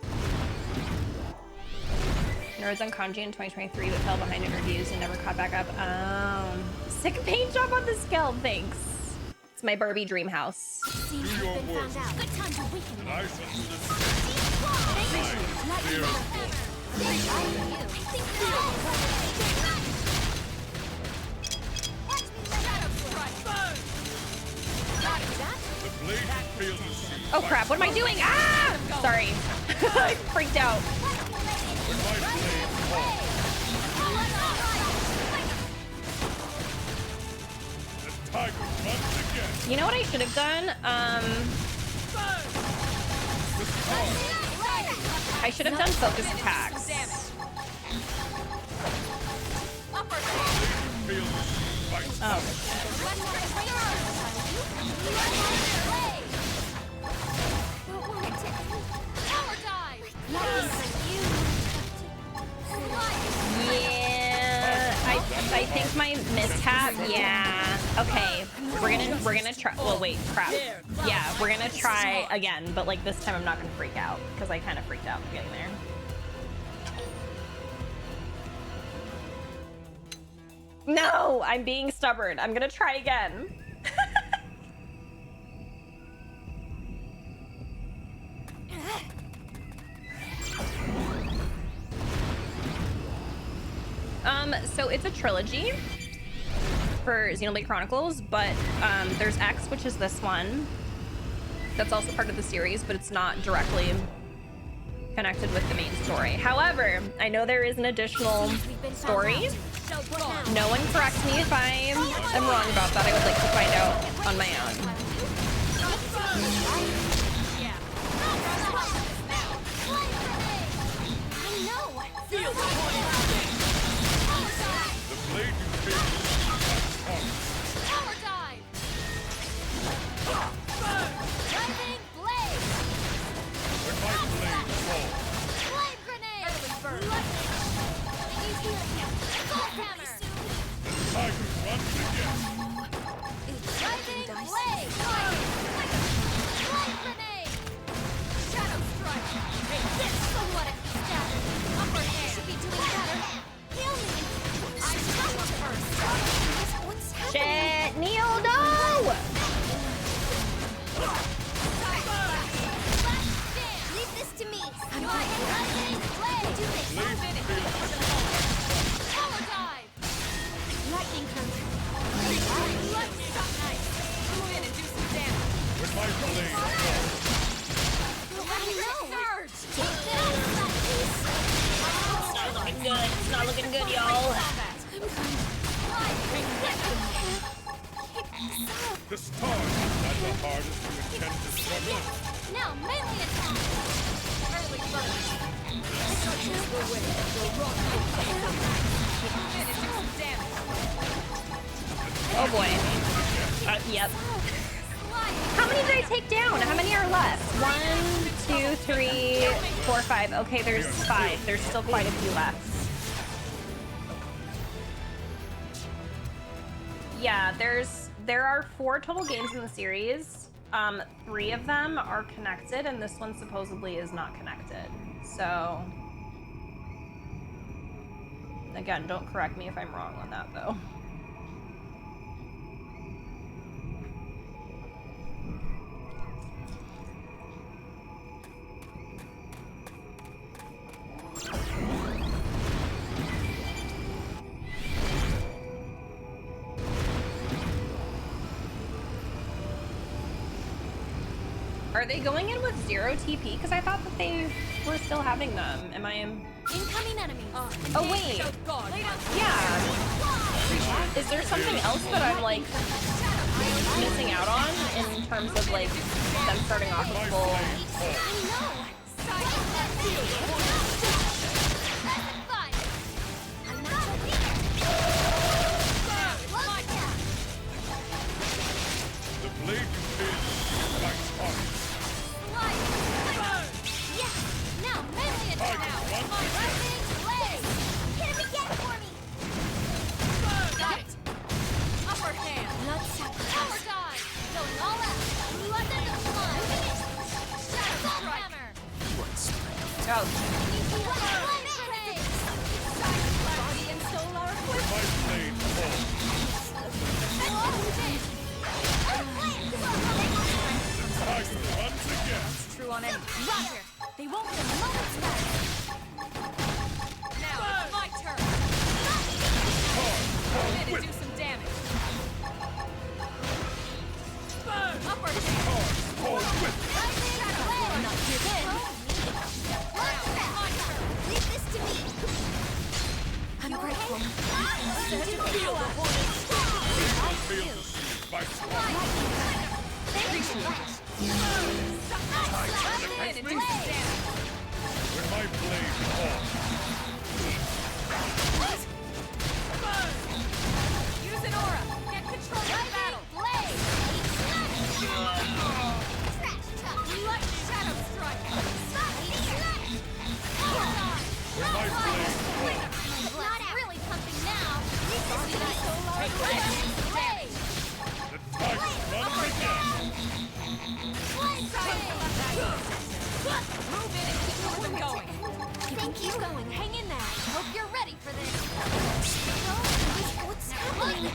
Nerds on kanji in 2023 but fell behind in reviews and never caught back up. Sick paint job on the scalp, thanks. It's my Barbie dream house. Seems we've been found out. Good time to weaken them. I shall Oh crap, what am I doing? Ah! Sorry. I freaked out. You know what I should have done? I should have done focus attacks. Oh. Yeah, I think my mishap. Yeah. Okay, we're gonna try. Well, wait, crap. Yeah, we're gonna try again, but like this time I'm not gonna freak out because I kind of freaked out getting there. No, I'm being stubborn. I'm gonna try again. So it's a trilogy for Xenoblade Chronicles, but there's X, which is this one. That's also part of the series, but it's not directly connected with the main story. However, I know there is an additional story. No one correct me if I am wrong about that. I would like to find out on my own. Shit, good. It's not looking good, y'all. The stars are the hardest to intend to struggle. Now, melee attack! Early burst. Such is the way of the rocky Oh boy. Yep. How many did I take down? How many are left? 1, 2, 3, 4, 5. Okay, there's 5. There's still quite a few left. Yeah, there are 4 total games in the series. 3 of them are connected, and this one supposedly is not connected. So, again, don't correct me if I'm wrong on that, though. Are they going in with 0 TP? Because I thought that they were still having them. Am I in? Incoming enemies. Oh wait. Yeah. Is there something else that I'm like missing out on in terms of like them starting off with full? The blade contains light heart. Now, melee attack! Lightning blade! Hit him again for me! Got it! Upper hand! Power dive! Going all out! Blood and blood! Shadow hammer! Oh. Body and soul are equipped! My blade falls. Tiger runs again. True on any. Roger! They won't get moments back! Now it's my turn. I'm gonna do some damage. Upper hand. Not give in! Leave this to me! I'm grateful. Feel the seed by swamp. When my blade falls, Use an aura. Get control of the battle. Shadow strike. when my blade falls, Not really pumping now. the tiger runs again. Move in and keep the rhythm going. Keep going. Hang in there. Hope you're ready for this. What's happening?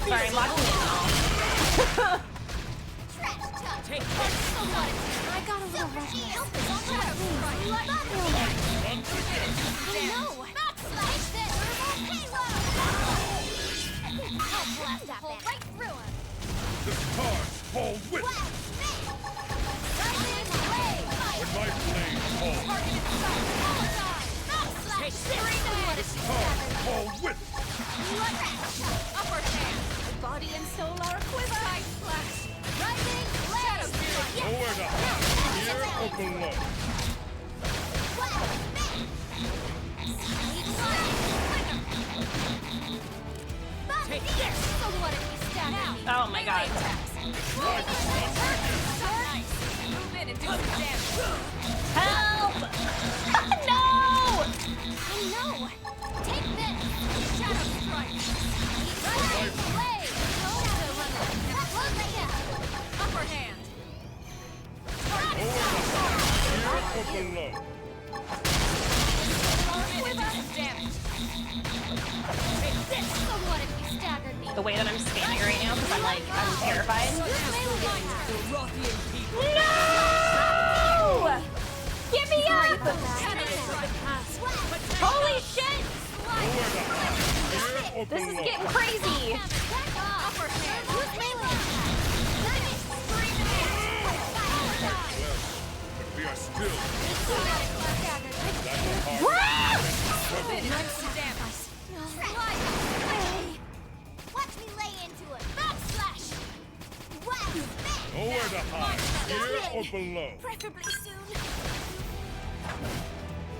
Sorry, I'm watching it all. Take this. I got a little rusty. Runs again. No! Backslash this! I'll blast that hole right through him! The stars fall with. When my blade falls, the stars fall with. Upper hand. Body and soul are equipped! Side splash. Rising blade! Nowhere to hide, here or below. Take this! So what if you stab me? Oh my god. Nice. Move in and do some damage. Help! No! I know! Take this! Shadow strike! Rising blade! Shadow runner! Upper hand. Here or below. Move in and do some damage. Take this! So what if you staggered me? The way that I'm standing right now, because I'm terrified. No! Give me up! Holy shit! Nowhere to hide, here or This is below. getting crazy. Upper hand! Use melee But we are still. or below? Preferably soon.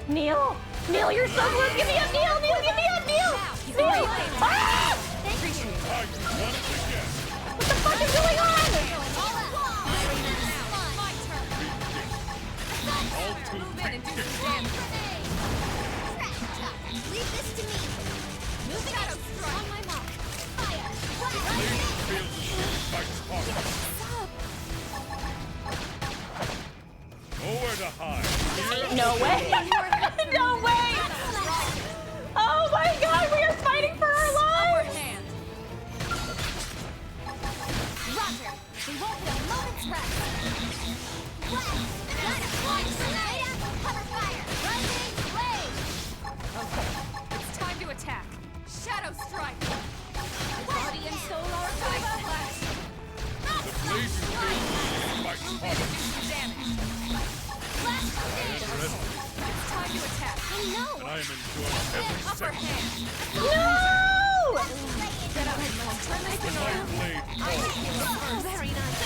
Neil, Neil, you're so close. Give me up, Neil, Neil, give me up, Neil. Neil. Ah! Thank you. I want it again. What the fuck is going on? My turn. All too Move in and do quick. some damage. Leave this to me. Moving out of on my mark. Fire. Feels the spikes hard. Nowhere to hide. Here No or way. below? No way. Oh my god, we are fighting for our lives. Hand. Roger. We won't get a moment's rest. Cover fire. Rising blaze. Okay, it's time to attack. Shadow strike. Body and soul are Ice flash. The blazing feels the spikes Move in hard. and do some damage. It's time to attack. I know. And I am enjoying every Upper second. hand. No. Get up. Turn this thing My around. blade falls. Very nice.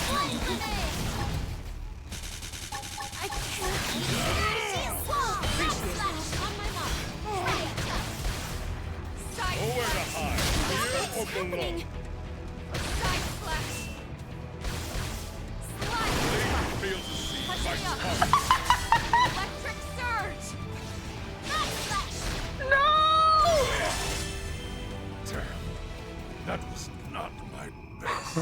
I can't. Flash on my mark. Side Nowhere to hide. Here or below? Side flash. Slide. Blazing feels the Touch spikes me up. hard. Electric surge. No. Damn. That was not my best.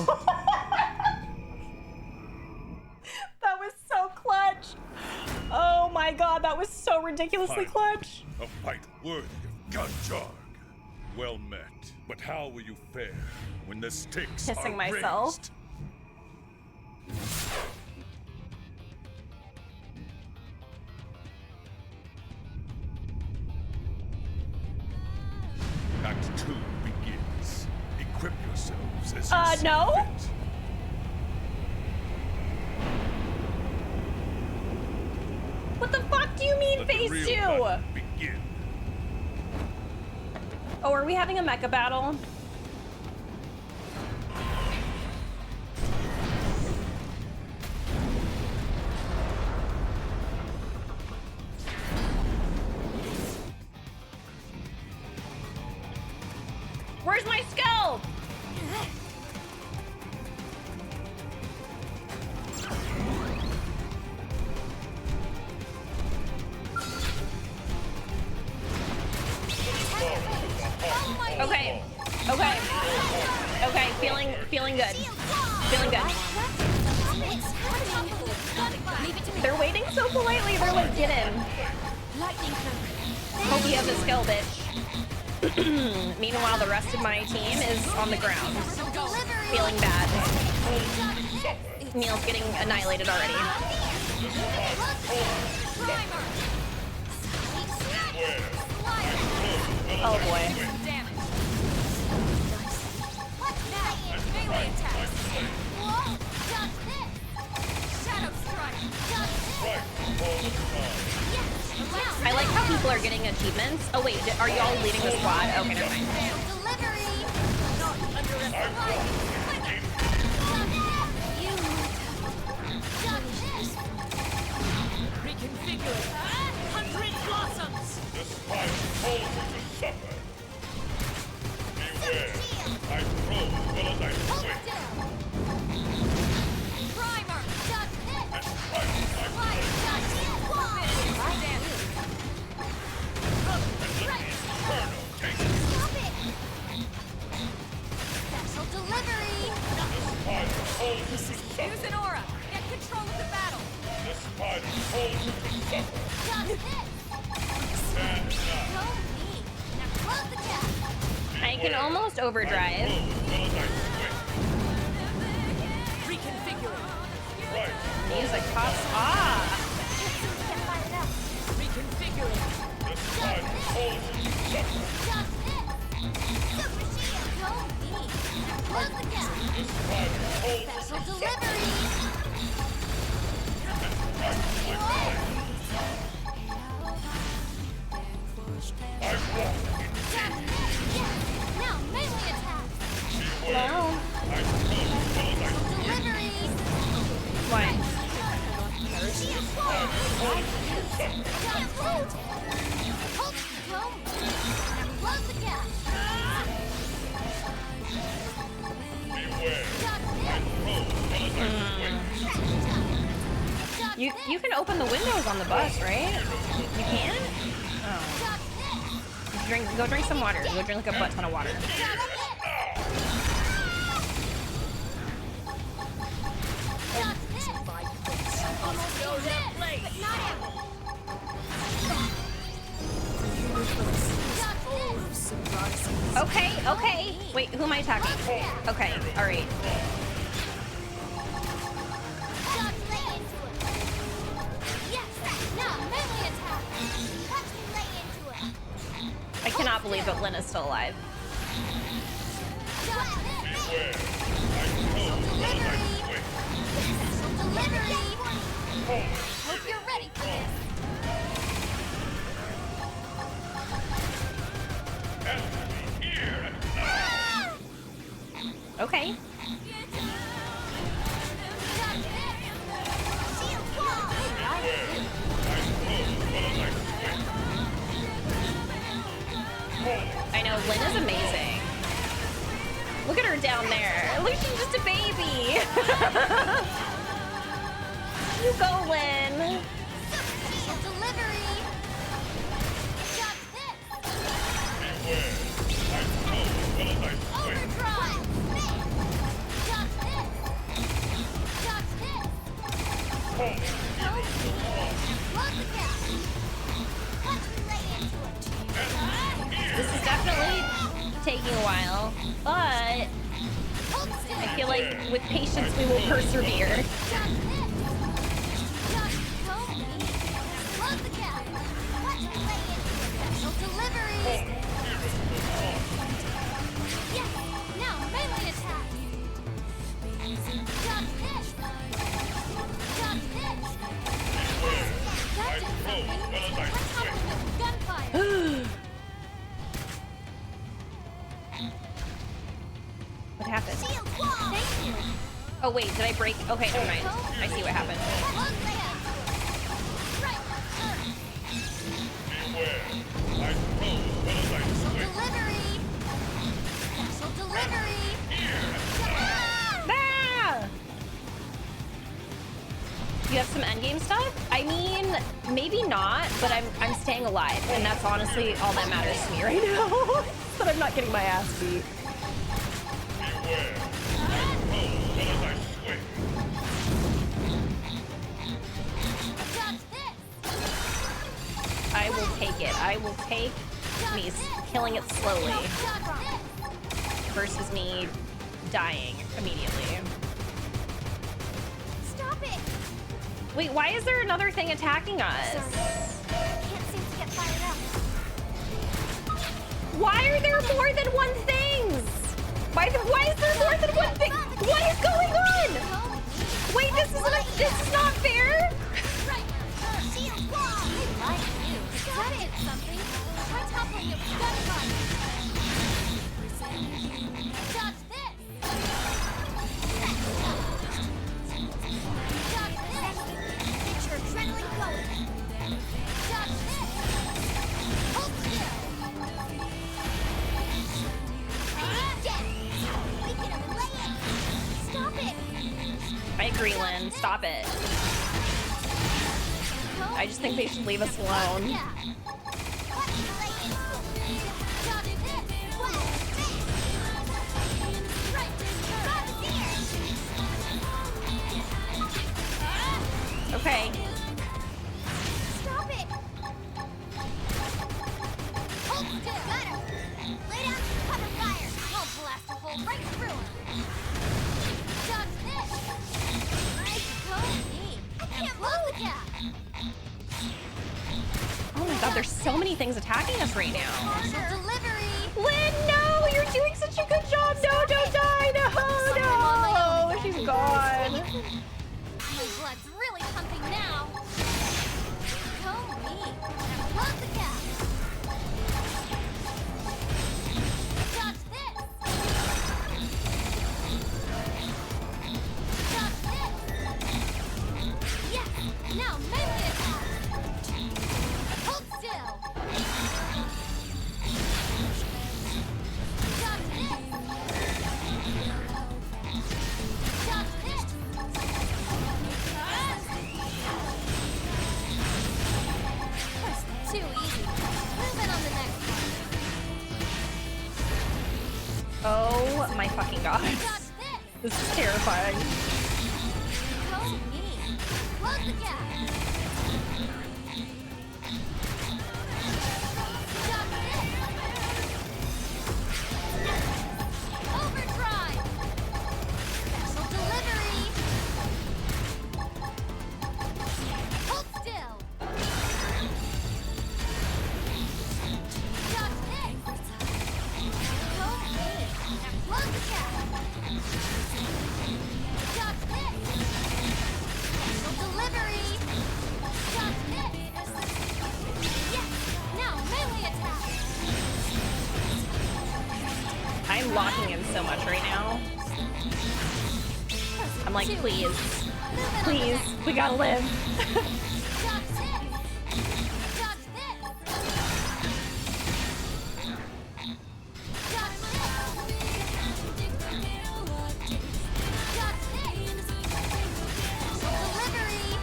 That was so clutch. Oh my god, that was so ridiculously clutch. A fight worthy of Gunjarg. Well met. But how will you fare when the stakes Kissing are myself. raised? Act 2 begins. Equip yourselves as you see no? fit. What the fuck do you mean Let the phase real 2? battle begin. Oh, are we having a mecha battle? Where's my skull? Okay. Okay. Okay. Feeling good. Feeling good. They're waiting so politely. They're like, get in. Hope you have the skill, bitch. Meanwhile, the rest of my team is on the ground, feeling bad. Neil's getting annihilated already. Oh boy. Damage. Melee attack. Shadow strike. I like how people are getting achievements. Oh wait, are y'all leading the squad? Okay, never mind. Reconfigure. 100 blossoms. The spine holds you to suffer. Beware. I throw as well as I swing. Primer. And strike my blade. Damage. And let the inferno take it. Special delivery. The spine holds you to suffer. Use an aura. Get control of the battle. The spine holds you to suffer. Just this. Stand now. Go me. Now close the gap. I can almost overdrive. Throw as well as I swing. Reconfigure. Right. Music pops off. Can't find it out. Reconfigure. The spine holds you to suffer. Just this. Super shield. Go me. Now close the gap. The spine holds you Special to suffer. delivery. I walk in Just this. Yes. Now melee attack. No. I throw as well as I swing. Delivery. What? open the windows on the bus, right? You can? Oh. Go drink some water. Go drink like a butt ton of water. Okay, okay. Wait, who am I attacking? Okay, alright. I cannot believe that Lynn is still alive. Hope you're ready for this. Okay. I know, Lynn is amazing. Look at her down there. Look, she's just a baby. You go, Lynn. Delivery. Overdrive. This is definitely taking a while, but I feel like with patience we will persevere. What happened? Oh wait, did I break? Okay, never mind. I see what happened. Ah! You have some endgame stuff? I mean, maybe not, but I'm staying alive, and that's honestly all that matters to me right now. But I'm not getting my ass beat. I will take it. I will take me killing it slowly versus me dying immediately. Stop it! Wait, why is there another thing attacking us? Can't seem to get fired up. Why are there more than one thing? Why is there more than one thing? What is going on? Wait, this is not fair. That is something. Try toppling your gun punch. Dodge this. Dodge this. Get your adrenaline going. Dodge this. Hold still. We can lay it. Stop it. I agree, Lynn. Stop it. I just think they should leave us alone. Yeah. Okay. Stop it! Hold still. Got him. Lay down some cover fire. I'll blast a hole right through him. Dodge this. Nice go me. I can't blow the gap. Oh my god, there's so many things attacking us right now. Delivery. Lynn, no! You're doing such a good job! No, don't die! No, no! She's gone. My blood's really pumping now. Go me. Close the gap. Dodge this. Dodge this. Yes. Now melee attack. Hold still. Dodge this. Oh my fucking god. This is terrifying. Go me. Close the gap. Got this. Overdrive. Special delivery. Hold still. Got this. Go me. Now close the gap. Got this. Special delivery. Got this. Yes. Now melee attack. I'm locking in so much right now. I'm like, please, please, we gotta live. Got this. Got this. Got this. Delivery.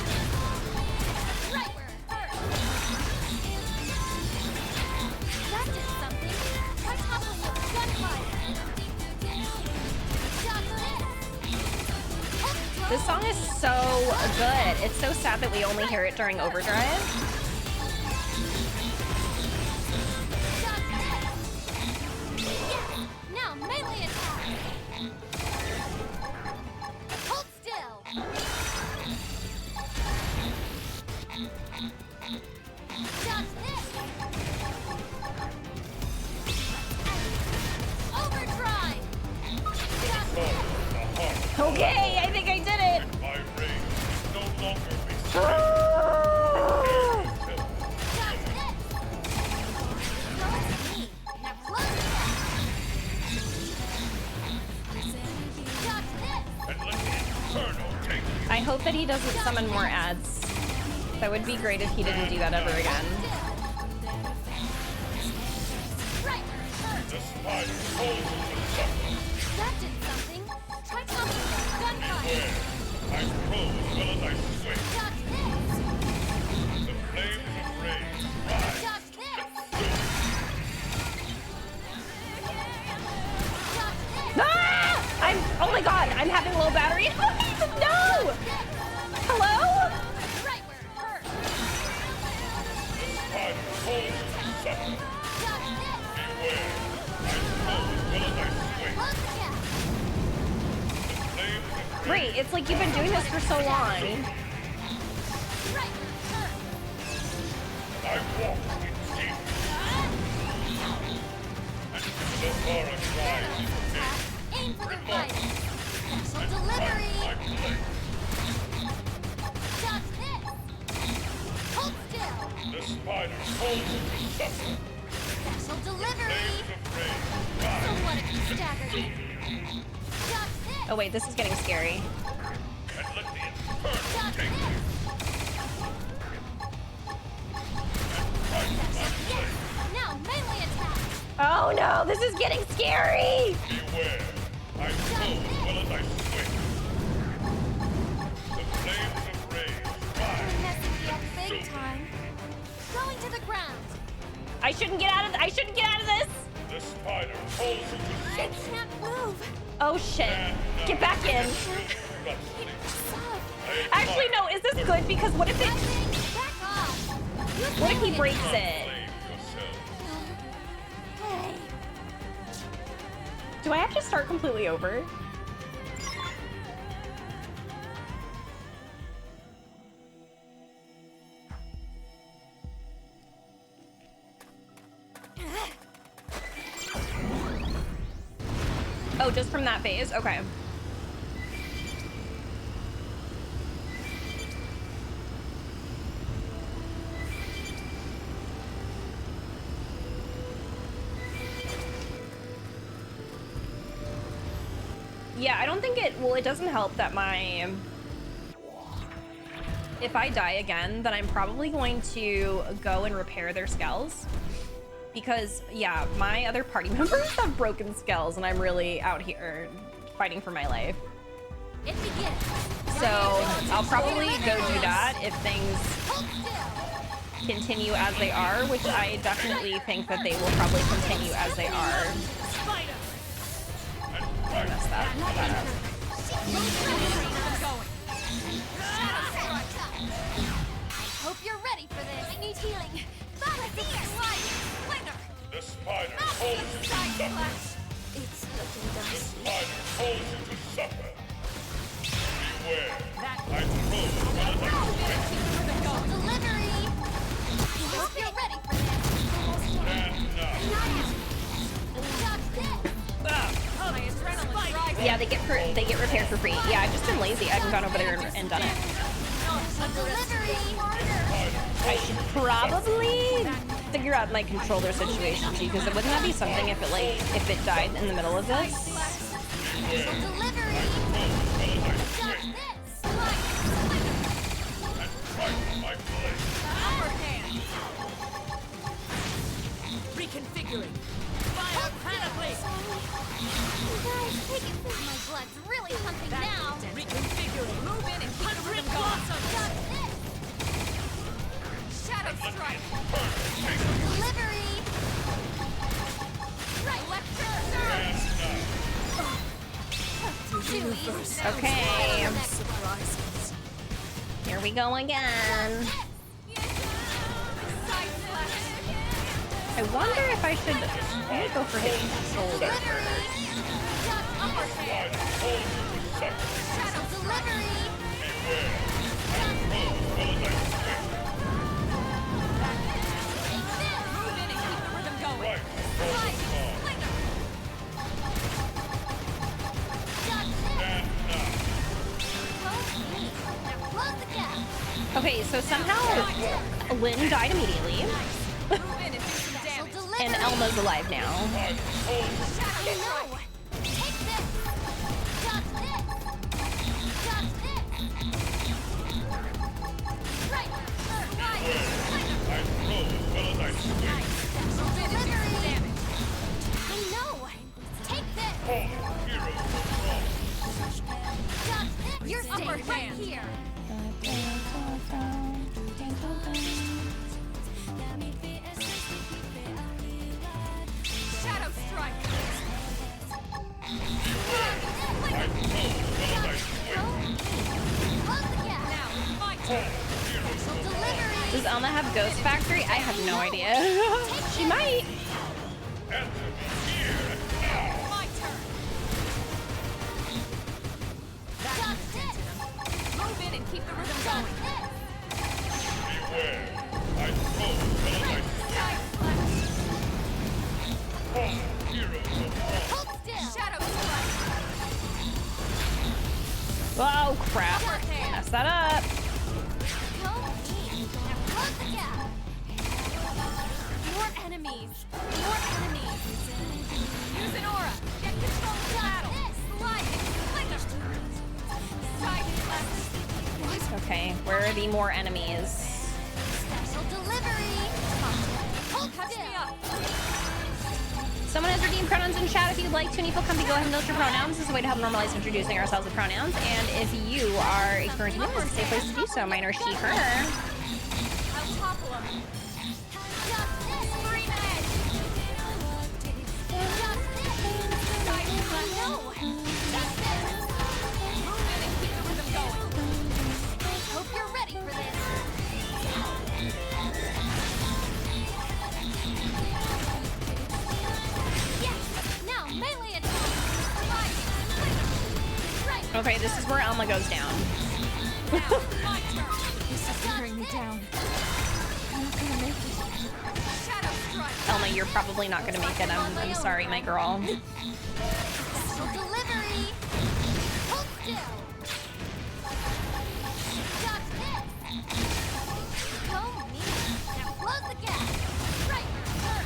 Right where it hurts. That did something. Try toppling it with gunfire. Got this. This song is so good. It's so sad that we only hear it during overdrive. Got this. Yes. Now melee attack. Hold still. Got this. Overdrive. Got this. Okay, I think I did it. My reign is no longer restrained. Got this. Go with me. Now close the gap. Got this. And let the Inferno take you. I hope that he doesn't summon more ads. That would be great if he didn't do that ever again. Right where it hurts. The spider holds you to suffer. That did something. Try toppling it with gunfire. Beware. I throw as well as I swing. Got this. The flames of rage rise. Got this. Got this. Ah! Oh my god, I'm having low battery. No! Hello? Right where it hurts. Spider holds you to suffer. Got this. Beware. I throw as well as I swing. Close the gap. The flames of Great, it's like you've been doing this for so long. Right where it hurts. I walk in deep. And the Zora cries in pain. Aim for the fighter. Special delivery. I play. Got this. Hold still. The spider holds you to suffer. Special delivery. Flames of rage So rise. what if you staggered? Got this. Oh wait, this is getting scary. And let the Inferno Got take you. this. Yes. Now melee attack. Oh no, this is getting scary! Beware. I throw as well as I swing. The flames of rage rise. Messing me up big time. Going to the ground. I shouldn't get out of this! The spider holds you to I suffer. can't move. Oh shit. Get back in. Roughly. Stop. Actually no, is this good? Because what if it Back off. Use what if he melee breaks attack. it? Blame yourself. Hey. Do I have to start completely over? Oh, just from that phase? Okay. Yeah, I don't think it, well, it doesn't help that my, if I die again, then I'm probably going to go and repair their skulls. Because, yeah, my other party members have broken skulls and I'm really out here fighting for my life. It begins. So I'll probably go do that if things Hold still. continue as they are, which I definitely think that they will probably continue as they are. Spider. And that up. Hope you're ready for this. I need healing. The spider holds you to suffer. It's looking dusty. Spider holds you to suffer. Beware. I throw Delivery. Hope you're ready for this. and now. Yeah, they get repaired for free. Yeah, I've just been lazy. I haven't gone over there and done it. I should probably figure out my controller situation too, because wouldn't that be something if it died in the middle of this? Reconfiguring. My blood's really pumping now. Reconfiguring. Move in and keep the rhythm going. Shadow strike. Delivery. Right, lecture. Okay. Here we go again. I wonder if I should maybe go for his shoulder. Shadow delivery. Okay, so somehow Lynn died immediately. And Elma's alive now. You're staying right here. Shadow strike. Does Elma have Ghost Factory? I have no idea. She might. My turn. Move in and keep the rhythm going. Beware. I Hold still. Shadow strike. Oh crap. Mess that up. Close the gap. More enemies. More enemies. Use an aura. Get control of the battle. Okay, where are the more enemies? Special delivery. Hold still. Someone has redeemed pronouns in chat. If you'd like to, and you feel comfy, go ahead and note your pronouns. This is a way to help normalize introducing ourselves with pronouns. And if you are experiencing this, it's a safe place to do so. Mine are she, her. I'll topple him. Scream edge. Hope you're ready for this. Yes. Now melee attack. Right. Okay, this is where Elma goes down. My turn. This is tearing me down. I'm not gonna make it. Shadow strike. Elma, you're probably not gonna make it. I'm sorry, my girl. Special delivery. Hold still. Got this. Go me. Now close the gap. Right. Turn.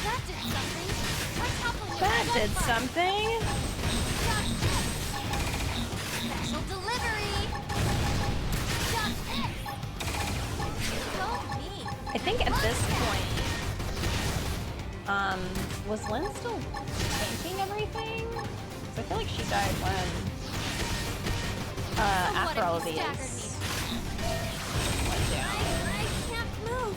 That did something. Let's topple you. That did something. Got this. Special delivery. Got this. Go me. I think at this point, was Lynn still tanking everything? 'Cause I feel like she died when, after all of these went down. I can't move.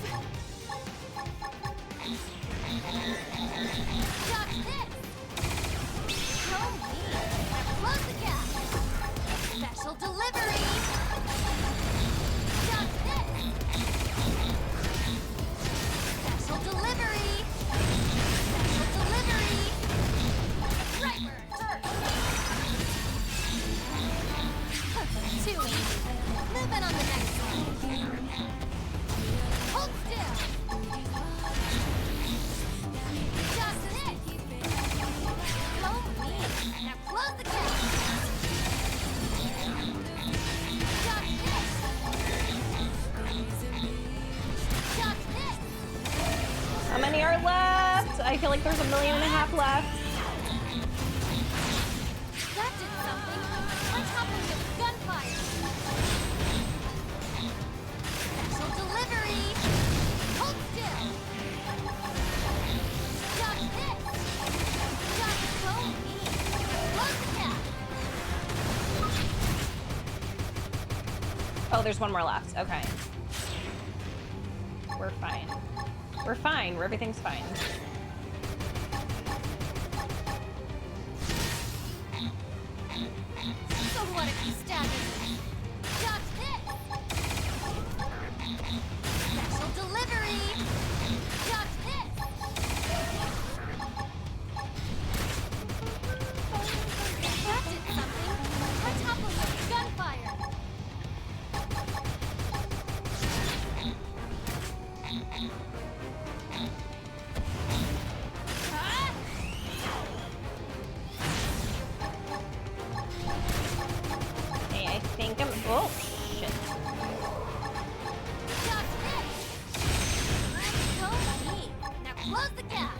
in on the next one. Hold still. Just this. Go me. Now close the gap. Just this. Just this. How many are left? I feel like there's 1.5 million left. That did something. On top of the gunfire. Special delivery. Hold still. Just this. Just go me. Close the gap. Oh, there's one more left. Okay. We're fine. We're fine. Everything's fine. So what if you stagger me? Just this. Special delivery. Just this. That did something. On top of the gunfire. Ah! Okay, I think I'm. Oh, shit. Just this. Go me. Now close the gap.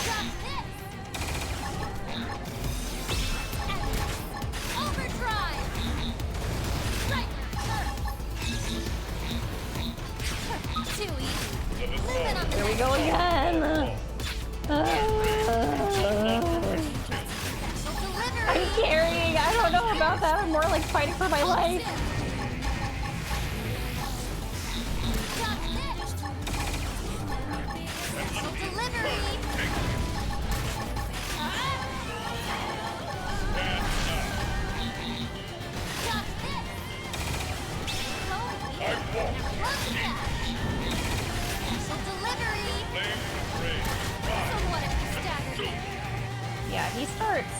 Just this. Overdrive. Right. Too easy. Living on the Here we go next again. special delivery. I'm carrying. I don't know about that. I'm more like fighting for my life. Just this. Special delivery. Just this. Go me. Now close the gap. Special delivery. So what if you stagger me? Yeah, he starts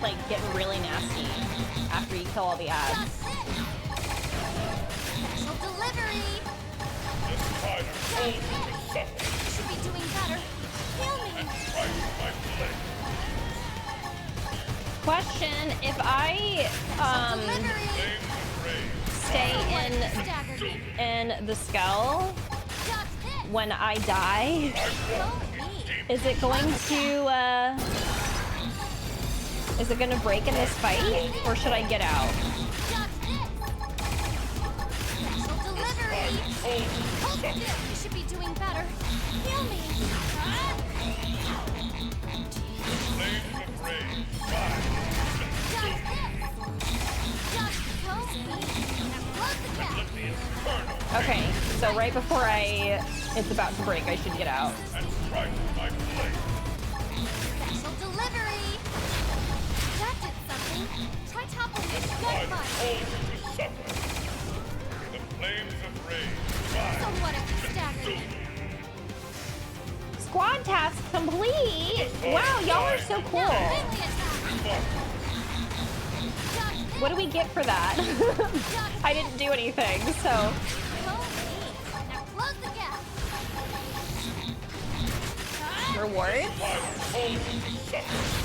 like getting really nasty after you kill all the ads. Just this. Special delivery. Just this. You should be doing better. Heal me. Question: if I Delivery. stay Stagger me. in the skull Just this. when I die, Go me. is it going to break in this fight, or should I get out? Just this. Special delivery. Hold still. You should be doing better. Heal me. Just this. Just go me. Now close the gap. Okay, so right before it's about to break, I should get out. Special delivery. That did something. Try toppling this gunfire. So what if you stagger me? Squad task complete! Wow, y'all are so cool. Melee attack. Just What do we get for that? I didn't do anything, so. go me. Now close the gap. Reward?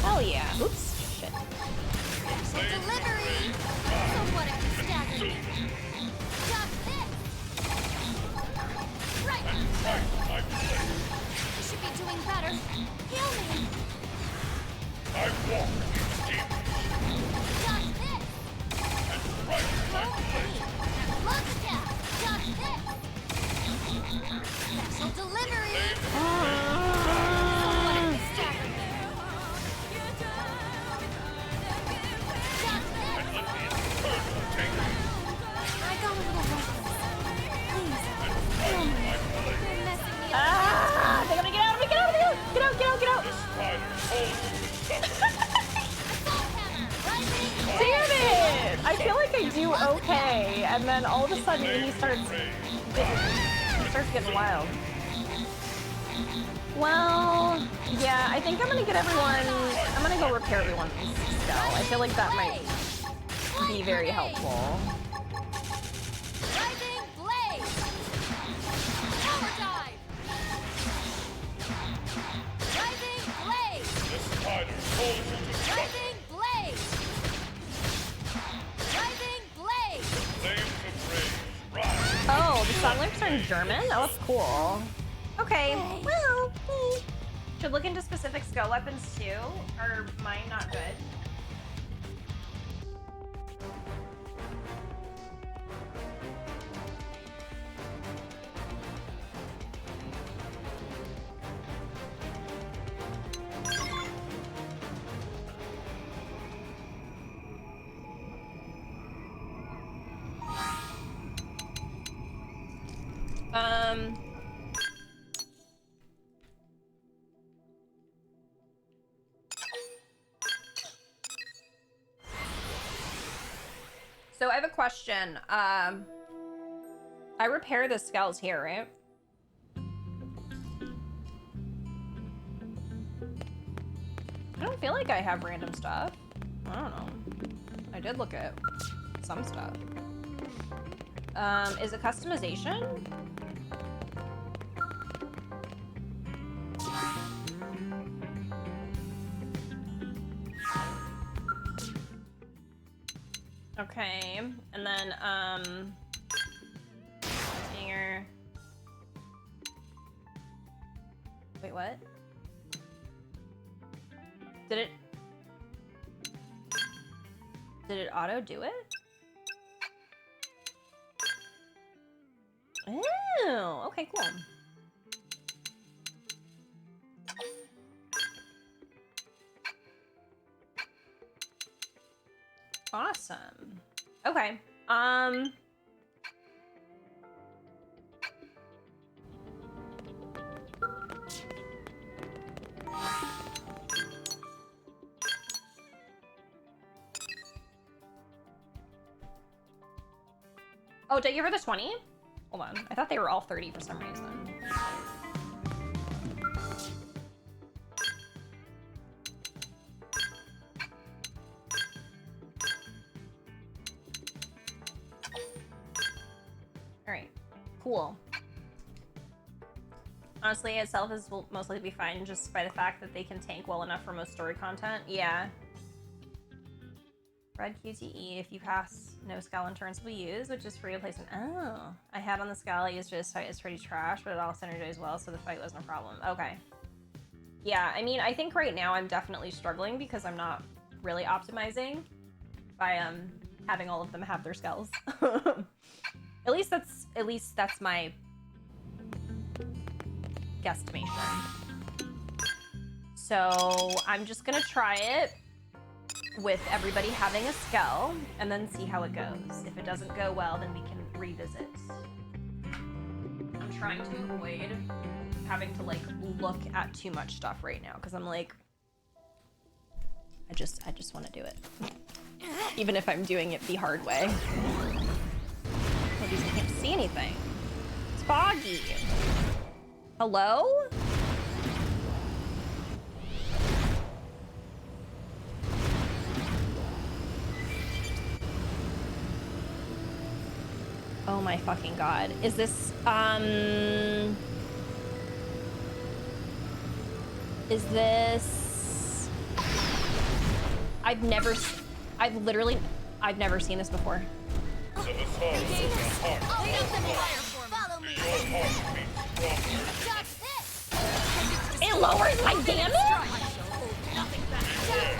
Hell yeah. Oops. Shit. Special delivery. So what if you stagger me? Just this. Right. You should be doing better. Heal me. Just this. Go me. Now close the gap. Just this. Special delivery. So what if you stagger me? Just this. I got a little restless. Please, heal me. You're messing me up. Ah! They're gonna get out of me! Get out of me! Get out! Get out! Get out! Assault hammer. Rising. Damn it! I feel like I do okay, and then all of a sudden he starts getting wild. Well, yeah, I think I'm gonna get everyone. I'm gonna go repair everyone's skull. I feel like that might be very helpful. Rising blade. Power dive. Rising blade. The spider holds you to Rising blade. Rising blade. flames of rage. Rise. Oh, the song lyrics are in German? Oh, that's cool. Okay, well, should look into specific skill weapons too. Are mine not good? So I have a question. I repair the skulls here, right? I don't feel like I have random stuff. I don't know. I did look at some stuff. Is it customization? Okay, and then, hanger. Wait, what? Did it auto do it? Oh, okay, cool. Awesome. Okay. Oh, did I give her the 20? Hold on. I thought they were all 30 for some reason. Alright. Cool. Honestly, itself will most likely be fine just by the fact that they can tank well enough for most story content. Yeah. Red QTE, if you pass, no Scala turns will be used, which is free replacement. Oh. I had on the Scala used to this fight is pretty trash, but it all synergized well, so the fight wasn't a problem. Okay. Yeah, I mean, I think right now I'm definitely struggling because I'm not really optimizing by having all of them have their skulls. At least that's my guesstimation. So I'm just gonna try it with everybody having a skull and then see how it goes. If it doesn't go well, then we can revisit. I'm trying to avoid having to like look at too much stuff right now because I'm like, I just want to do it, even if I'm doing it the hard way. Oh, these I can't see anything. It's foggy. Hello? Oh my fucking god. Is this, is this... I've never seen this before. So the soul of the heart. I'll make them fire for me. Follow me. Your heart beats stronger. Dodge this. It lowers my damage?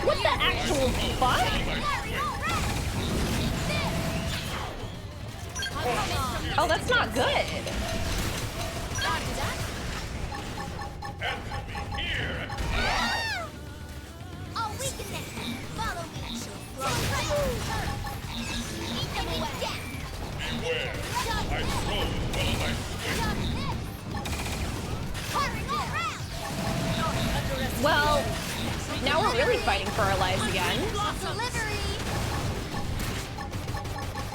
What the actual fuck? Oh, that's not good. Here. I'll weaken them. Follow me. Eat them away. Beware. I throw as well as I swing. Well, now we're really fighting for our lives again. Delivery.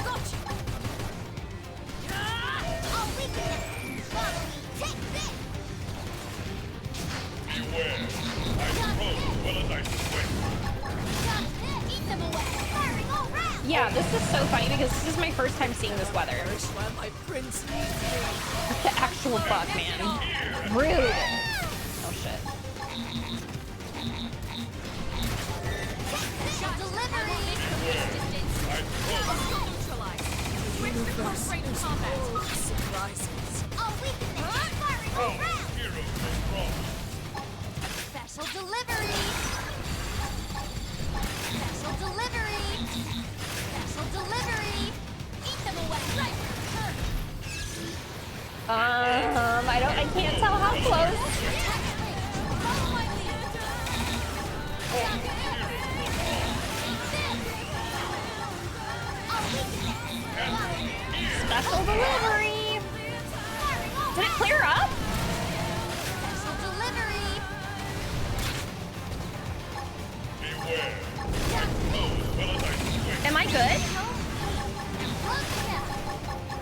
Gotcha. I'll weaken them. Follow me. Take this. Beware. I throw as well as I swing. Eat them away. Firing all round. Yeah, this is so funny because this is my first time seeing this weather. Where my prince needs me. The actual fuck, man. Rude. Oh shit. Surprises. Special delivery. Special delivery. Special delivery. Eat them away. Right. I can't tell how close. Follow my lead. Special delivery. Did it clear up? Special delivery. Am I good?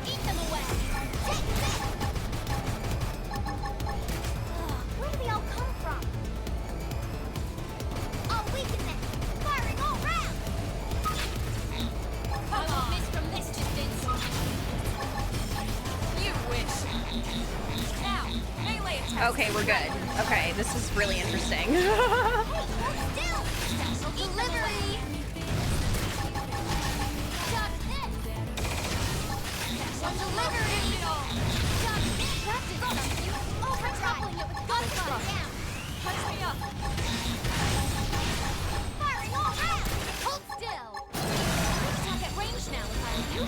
Eat them away. Take this. Where do they all come from? I'll weaken them. Firing all round. I won't miss from this distance. You wish. Now, melee attack. Okay, we're good. Okay, this is really interesting. Hey, hold still. Special delivery. Got this. Special delivery. Got this. That did something. Overtoppling it with gunfire. Down. Punch me up. Firing all round. Hold still. Attack at range now if I were you.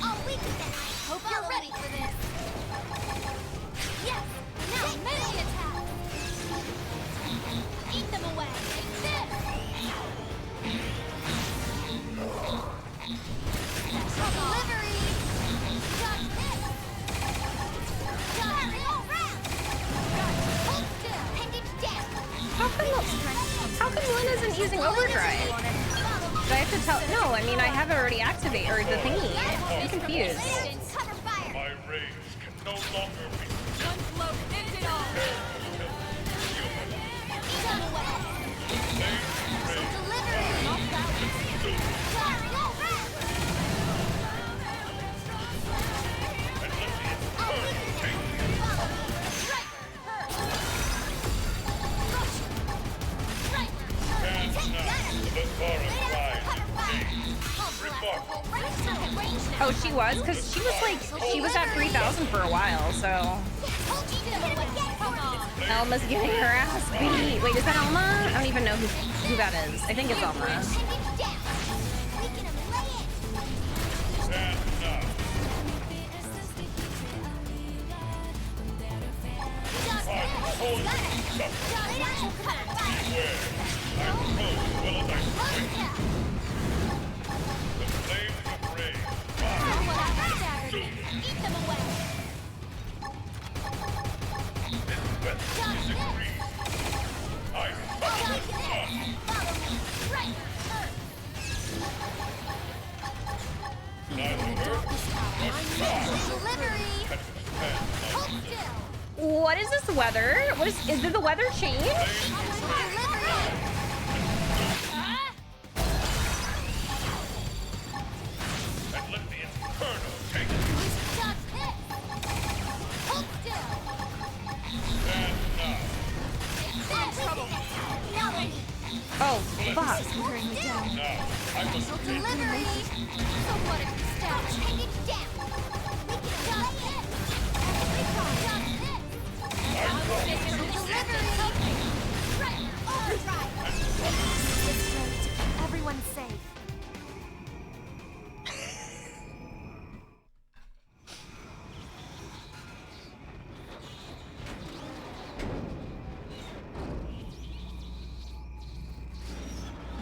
I'll weaken them. Hope you're ready for this. Yes. Now melee attack. Eat them away. Take this. Special delivery. Got this. Firing all round. Hold still. Pendant down. How come Lynn isn't using overdrive? Do I have to tell? No, I mean I have it already activated, or the thingy. I'm confused. Cover fire. My rage can no longer be. One blow ends it all. Eat them away. Special delivery. Firing all round. I'll weaken them. Follow me. Striker. Striker. Take that. The foreign ride. Oh, she was? Because she was at 3,000 for a while, so. Elma's getting her ass beat. Wait, is that Elma? I don't even know who that is. I think it's Elma. Eat them away. What is this weather? Is it the weather change? Oh, fuck. Delivery. So what if you stop? Take it down. We can got it. Delivery. Right. Overdrive. It's great. Everyone's safe.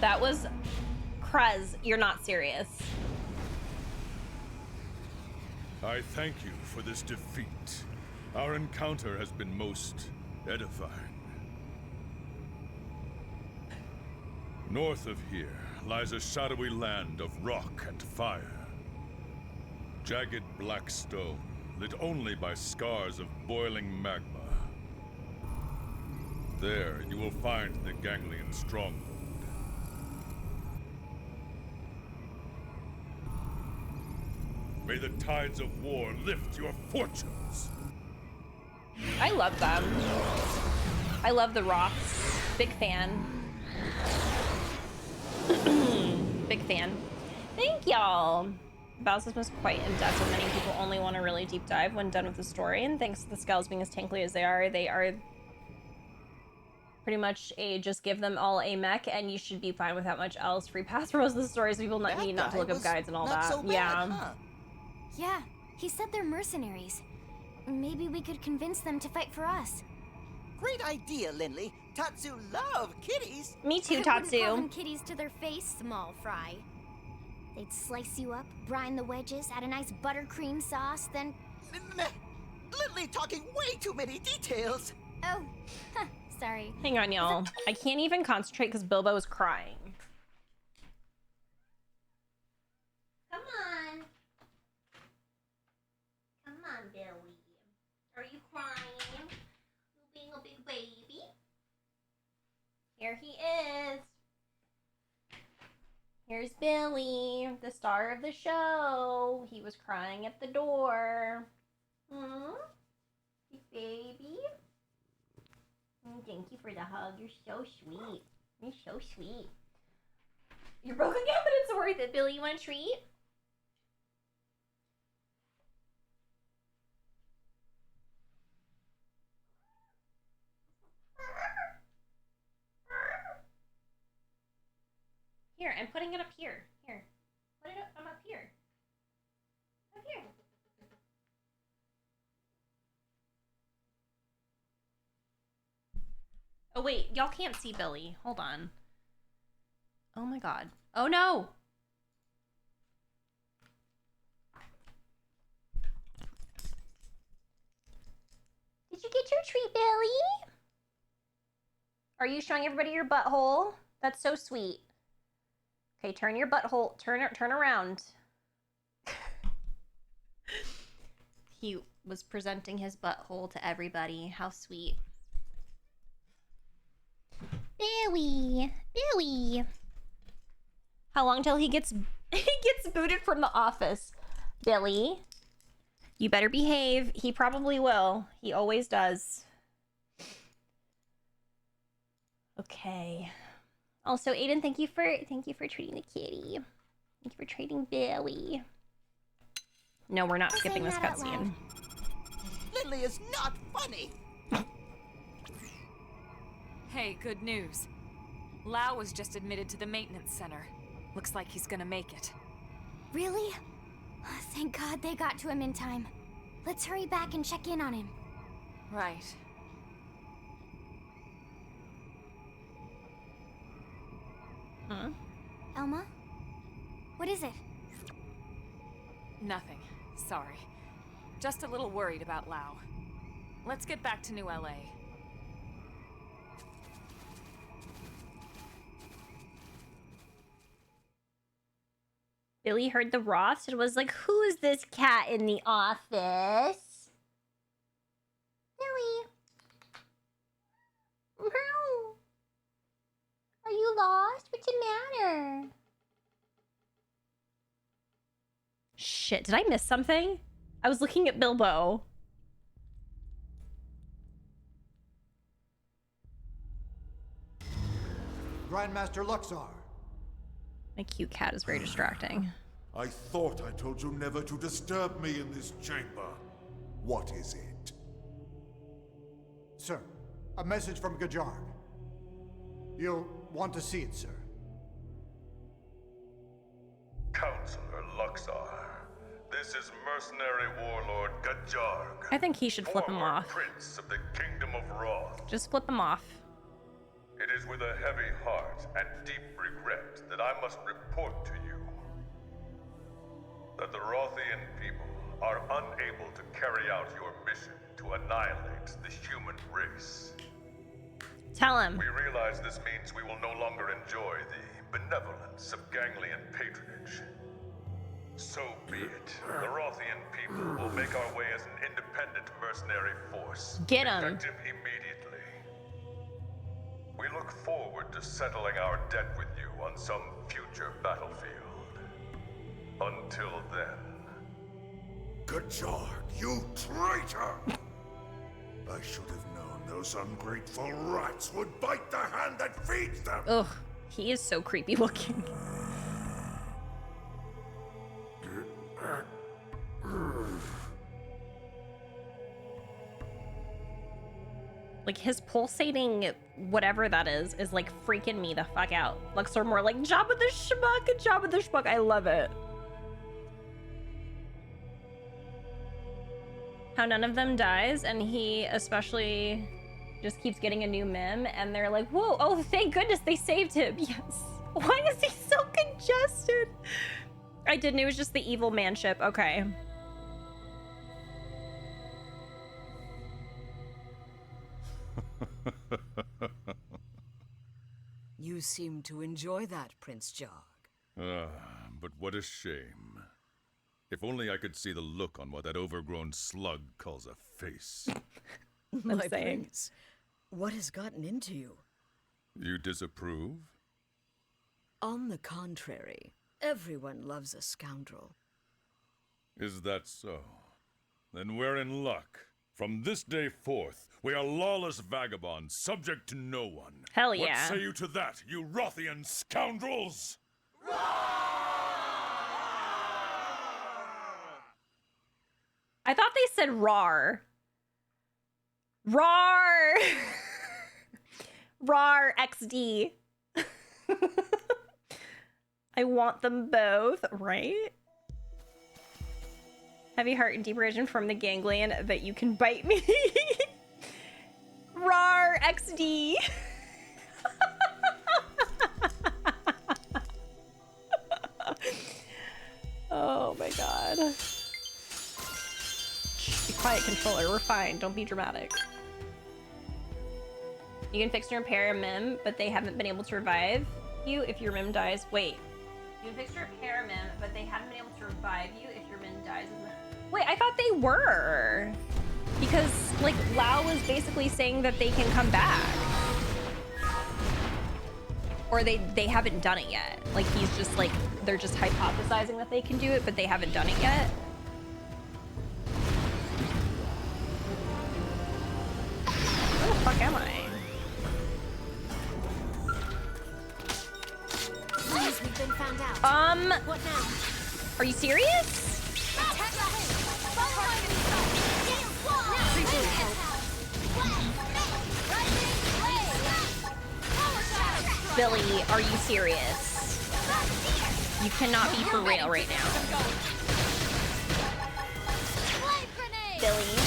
That was Kruz. You're not serious. I thank you for this defeat. Our encounter has been most edifying. North of here lies a shadowy land of rock and fire. Jagged black stone, lit only by scars of boiling magma. There you will find the Ganglion stronghold. May the tides of war lift your fortunes. I love them. I love the Roths. Big fan. Big fan. Thank y'all. Bowser's was quite in-depth, and many people only want a really deep dive when done with the story, and thanks to the skulls being as tankly as they are pretty much a just give them all a mech and you should be fine with that much else. Free pass for most of the stories, so people need not to look up guides and all that. So bad, yeah. Huh? Yeah, he said they're mercenaries. Maybe we could convince them to fight for us. Great idea, Lindley. Tatsu love kitties. Me too, I wouldn't call Tatsu. them kitties to their face, small fry. They'd slice you up, brine the wedges, add a nice buttercream sauce, then... Lindley talking way too many details. Oh, sorry. Hang on, y'all. I can't even concentrate because Bilbo is crying. Come on. Come on, Billy. Are you crying? You being a big baby? Here he is. Here's Billy, the star of the show. He was crying at the door. Big baby. Thank you for the hug. You're so sweet. You're so sweet. You're broken again, but it's worth it. Billy, you want a treat? Here, I'm putting it up here. Here. Put it up. I'm up here. Up here. Oh, wait. Y'all can't see Billy. Hold on. Oh, my God. Oh, no. Did you get your treat, Billy? Are you showing everybody your butthole? That's so sweet. Okay, turn your butthole, turn around. He was presenting his butthole to everybody. How sweet. Billy, Billy. How long till he gets booted from the office? Billy, you better behave. He probably will. He always does. Okay. Also, Aiden, thank you for treating the kitty. Thank you for treating Billy. No, we're not skipping this cutscene. Lindley is not funny. Hey, good news. Lau was just admitted to the maintenance center. Looks like he's gonna make it. Really? Oh, thank God they got to him in time. Let's hurry back and check in on him. Right. Huh? Elma? What is it? Nothing. Sorry. Just a little worried about Lau. Let's get back to New LA. Billy heard the Roths and was like, who is this cat in the office? Billy. Meow. Are you lost? What's the matter? Shit, did I miss something? I was looking at Bilbo. Grandmaster Luxar. My cute cat is very distracting. I thought I told you never to disturb me in this chamber. What is it? Sir, a message from Gajarg. You'll want to see it, sir. Counselor Luxar, this is mercenary warlord Gajarg. I think he should flip him former off. Prince of the Kingdom of Roth. Just flip him off. It is with a heavy heart and deep regret that I must report to you that the Rothian people are unable to carry out your mission to annihilate the human race. Tell him. We realize this means we will no longer enjoy the benevolence of Ganglian patronage. So be it. The Rothian people will make our way as an independent mercenary force. Get 'em. Effective immediately. We look forward to settling our debt with you on some future battlefield. Until then, Gajar, you traitor! I should have known those ungrateful rats would bite the hand that feeds them! Ugh, he is so creepy looking. Like, his pulsating whatever that is like freaking me the fuck out. Looks are more like Jabba the Schmuck, Jabba the Schmuck. I love it. How none of them dies, and he especially just keeps getting a new mem, and they're like, whoa, oh, thank goodness they saved him. Yes. Why is he so congested? I didn't, it was just the evil manship. Okay. You seem to enjoy that, Prince Jog. But what a shame. If only I could see the look on what that overgrown slug calls a face. My prince, what has gotten into you? You disapprove? On the contrary, everyone loves a scoundrel. Is that so? Then we're in luck. From this day forth, we are lawless vagabonds, subject to no one. Hell yeah. What say you to that, you Rothian scoundrels? I thought they said rar. Rar! Rar XD. I want them both, right? Heavy heart and deep origin from the ganglion that you can bite me. Rar XD. Oh my god. Shh, be quiet, controller. We're fine. Don't be dramatic. You can fix and repair a mem, but they haven't been able to revive you if your mem dies. Wait. You can fix and repair a mem, but they haven't been able to revive you if your mem dies. Wait, I thought they were. Because, like, Lao was basically saying that they can come back. Or they haven't done it yet. Like, he's just like, they're just hypothesizing that they can do it, but they haven't done it yet. Where the fuck am I? Please, we've been found out. What now? Are you serious? Billy, are you serious? You cannot be for real right now. Billy,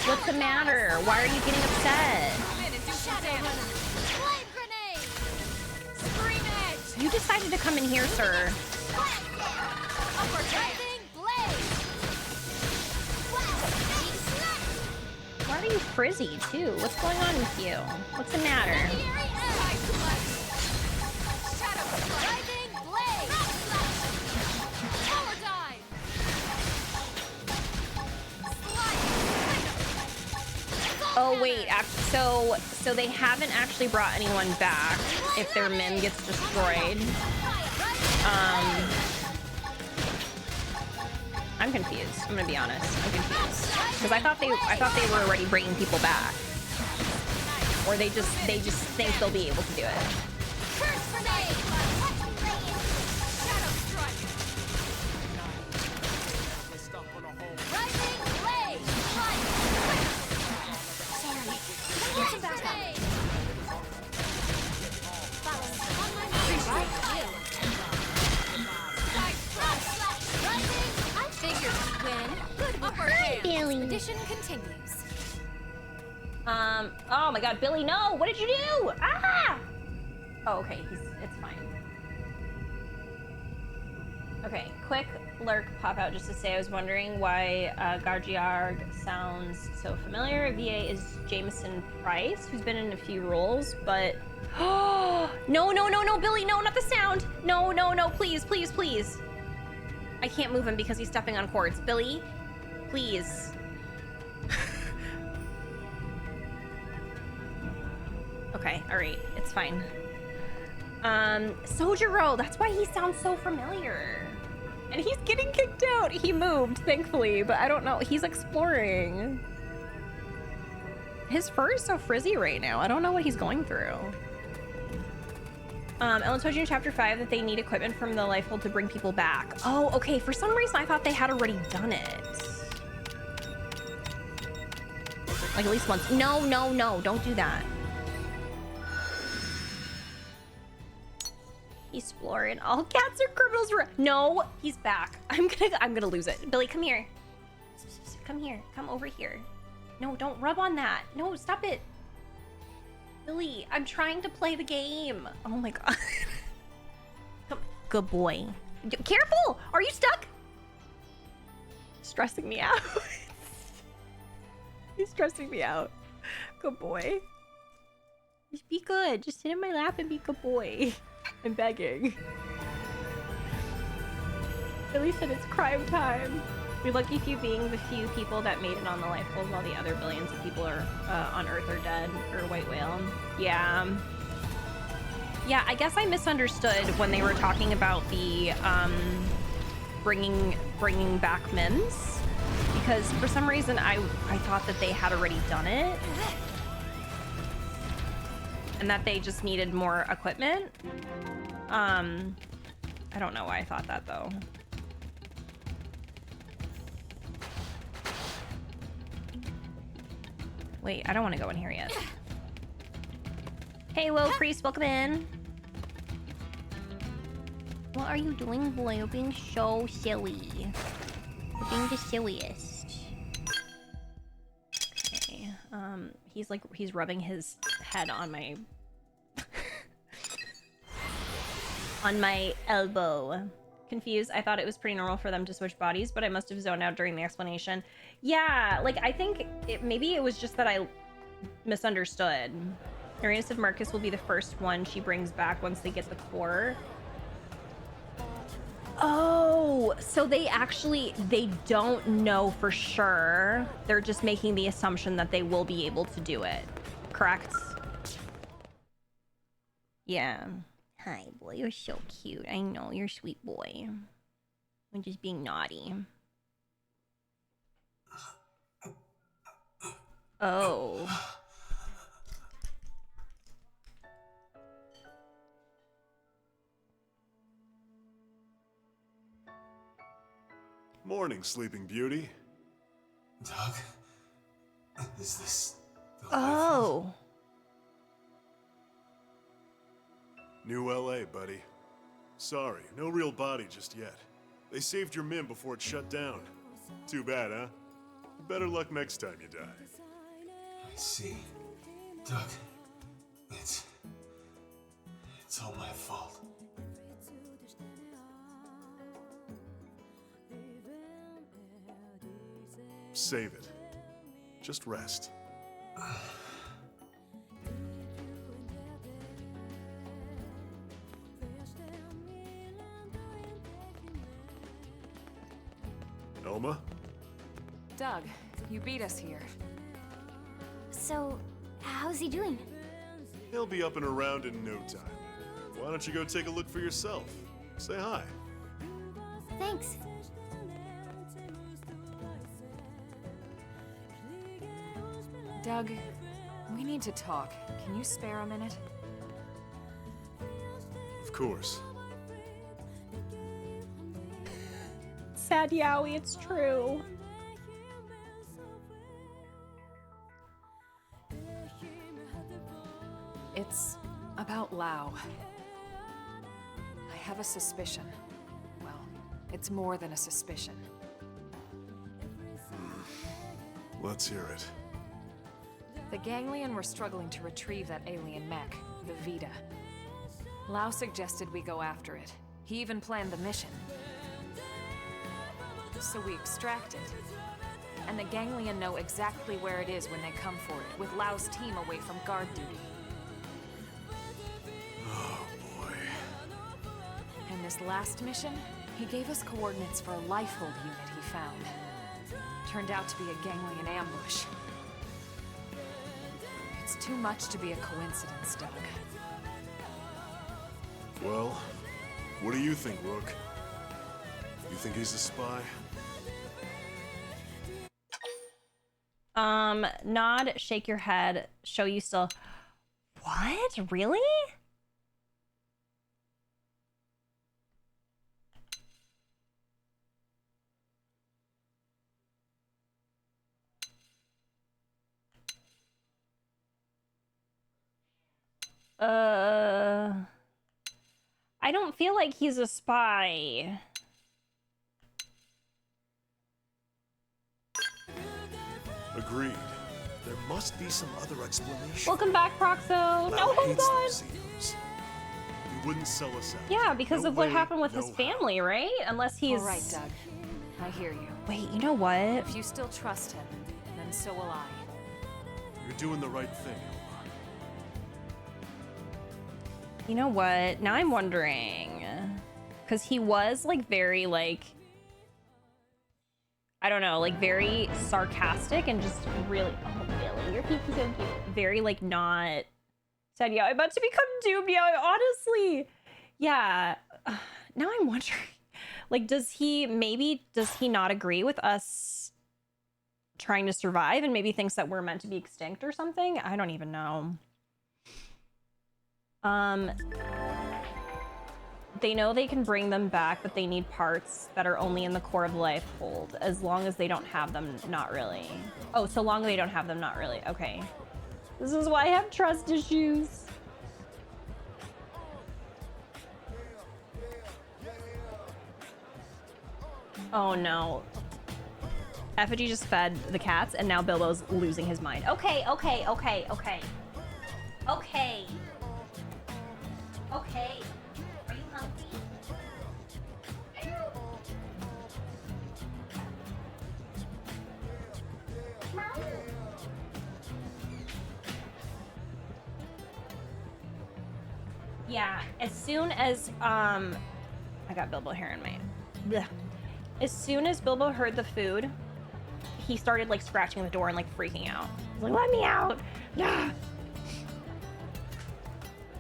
what's the matter? Why are you getting upset? You decided to come in here, sir. Why are you frizzy, too? What's going on with you? What's the matter? Oh, wait. So they haven't actually brought anyone back if their mem gets destroyed. I'm confused. I'm gonna be honest. I'm confused because I thought they were already bringing people back, or they just think they'll be able to do it. Expedition continues. Oh my god, Billy, no! What did you do? Ah! Oh, okay, it's fine. Okay, quick lurk pop out just to say I was wondering why Gargiarg sounds so familiar. VA is Jameson Price, who's been in a few roles, but no, Billy, no, not the sound. No, please. I can't move him because he's stepping on cords. Billy, please. Okay, all right, it's fine. Sojiro, that's why he sounds so familiar. And he's getting kicked out. He moved, thankfully, but I don't know. He's exploring. His fur is so frizzy right now. I don't know what he's going through. Ellen told you in chapter 5 that they need equipment from the Lifehold to bring people back. Oh, okay. For some reason, I thought they had already done it. Like at least once. No, no, no. Don't do that. Exploring. All cats are criminals. No, he's back. I'm gonna lose it. Billy, come here. Come here. Come over here. No, don't rub on that. No, stop it. Billy, I'm trying to play the game. Oh my god. Come, good boy. Careful! Are you stuck? Stressing me out. He's stressing me out. Good boy. Just be good. Just sit in my lap and be a good boy. I'm begging. Billy said it's crime time. We're lucky few being the few people that made it on the Lifehold while the other billions of people are on Earth or dead or white whale. Yeah. Yeah, I guess I misunderstood when they were talking about the bringing back Mims, because for some reason I thought that they had already done it and that they just needed more equipment. I don't know why I thought that though. Wait, I don't want to go in here yet. Hey, Will Priest, welcome in. What are you doing, boy? You're being so silly. You're being the silliest. Okay, he's rubbing his head on my... on my elbow. Confused. I thought it was pretty normal for them to switch bodies, but I must have zoned out during the explanation. Yeah, like I think maybe it was just that I misunderstood. Marina said Marcus will be the first one she brings back once they get the core. Oh, so they don't know for sure. They're just making the assumption that they will be able to do it. Correct? Yeah. Hi, boy. You're so cute. I know. You're a sweet boy. I'm just being naughty. Oh. Morning, Sleeping Beauty. Doug? Is this the Oh. New LA, buddy. Sorry, no real body just yet. They saved your Mim before it shut down. Too bad, huh? Better luck next time you die. I see. Doug, it's all my fault. Save it. Just rest. Elma? Doug, you beat us here. So, how's he doing? He'll be up and around in no time. Why don't you go take a look for yourself? Say hi. Thanks. Doug, we need to talk. Can you spare a minute? Of course. Sad Yowie, it's true. It's about Lao. I have a suspicion. Well, it's more than a suspicion. Let's hear it. The Ganglion were struggling to retrieve that alien mech, the Vita. Lao suggested we go after it. He even planned the mission. So we extract it. And the Ganglion know exactly where it is when they come for it, with Lao's team away from guard duty. Oh boy. And this last mission, he gave us coordinates for a Lifehold unit he found. Turned out to be a Ganglion ambush. It's too much to be a coincidence, Doug. Well, what do you think, Rook? You think he's a spy? Nod, shake your head, show you still. What? Really? I don't feel like he's a spy. Agreed. There must be some other explanation. Welcome back, Proxo. No, Lau hold hates on. those Xenos. He wouldn't sell us out. Yeah, because No of what way, happened with no his how. family, right? Unless he's... All right, Doug. I hear you. Wait, you know what? If you still trust him, then so will I. You're doing the right thing, Elmar. You know what? Now I'm wondering. Because he was, like, very, like... I don't know, like, very sarcastic and just really... Oh, Billy, your peepee's so cute. Very, like, not... Said, yeah, I'm about to become doomed. Yeah, honestly. Yeah. Now I'm wondering. Like, does he not agree with us trying to survive and maybe thinks that we're meant to be extinct or something? I don't even know. They know they can bring them back, but they need parts that are only in the core of the life hold. As long as they don't have them, not really. Oh, so long they don't have them, not really. Okay. This is why I have trust issues. Oh no. Effigy just fed the cats and now Bilbo's losing his mind. Okay. Okay. Are you hungry? Yeah, as soon as I got Bilbo hair in my blech. As soon as Bilbo heard the food, he started like scratching the door and like freaking out. He's like, let me out. Yeah.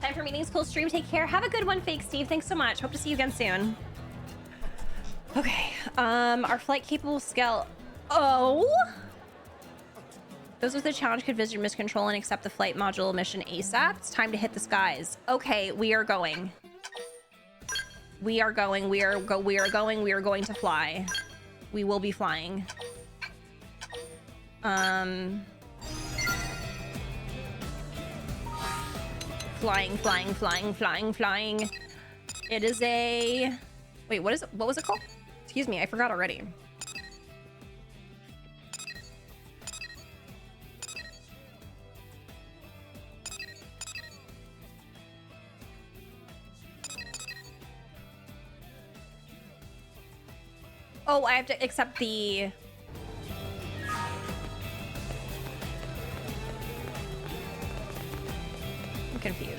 Time for meetings. Cool stream. Take care. Have a good one, Fake Steve. Thanks so much. Hope to see you again soon. Okay. Our flight capable scale. Oh. Those with the challenge could visit Mission Control and accept the flight module mission ASAP. It's time to hit the skies. Okay, we are going. We are going. We are going to fly. We will be flying. Flying. It is a... Wait, what was it called? Excuse me, I forgot already. Oh, I have to accept the... I'm confused.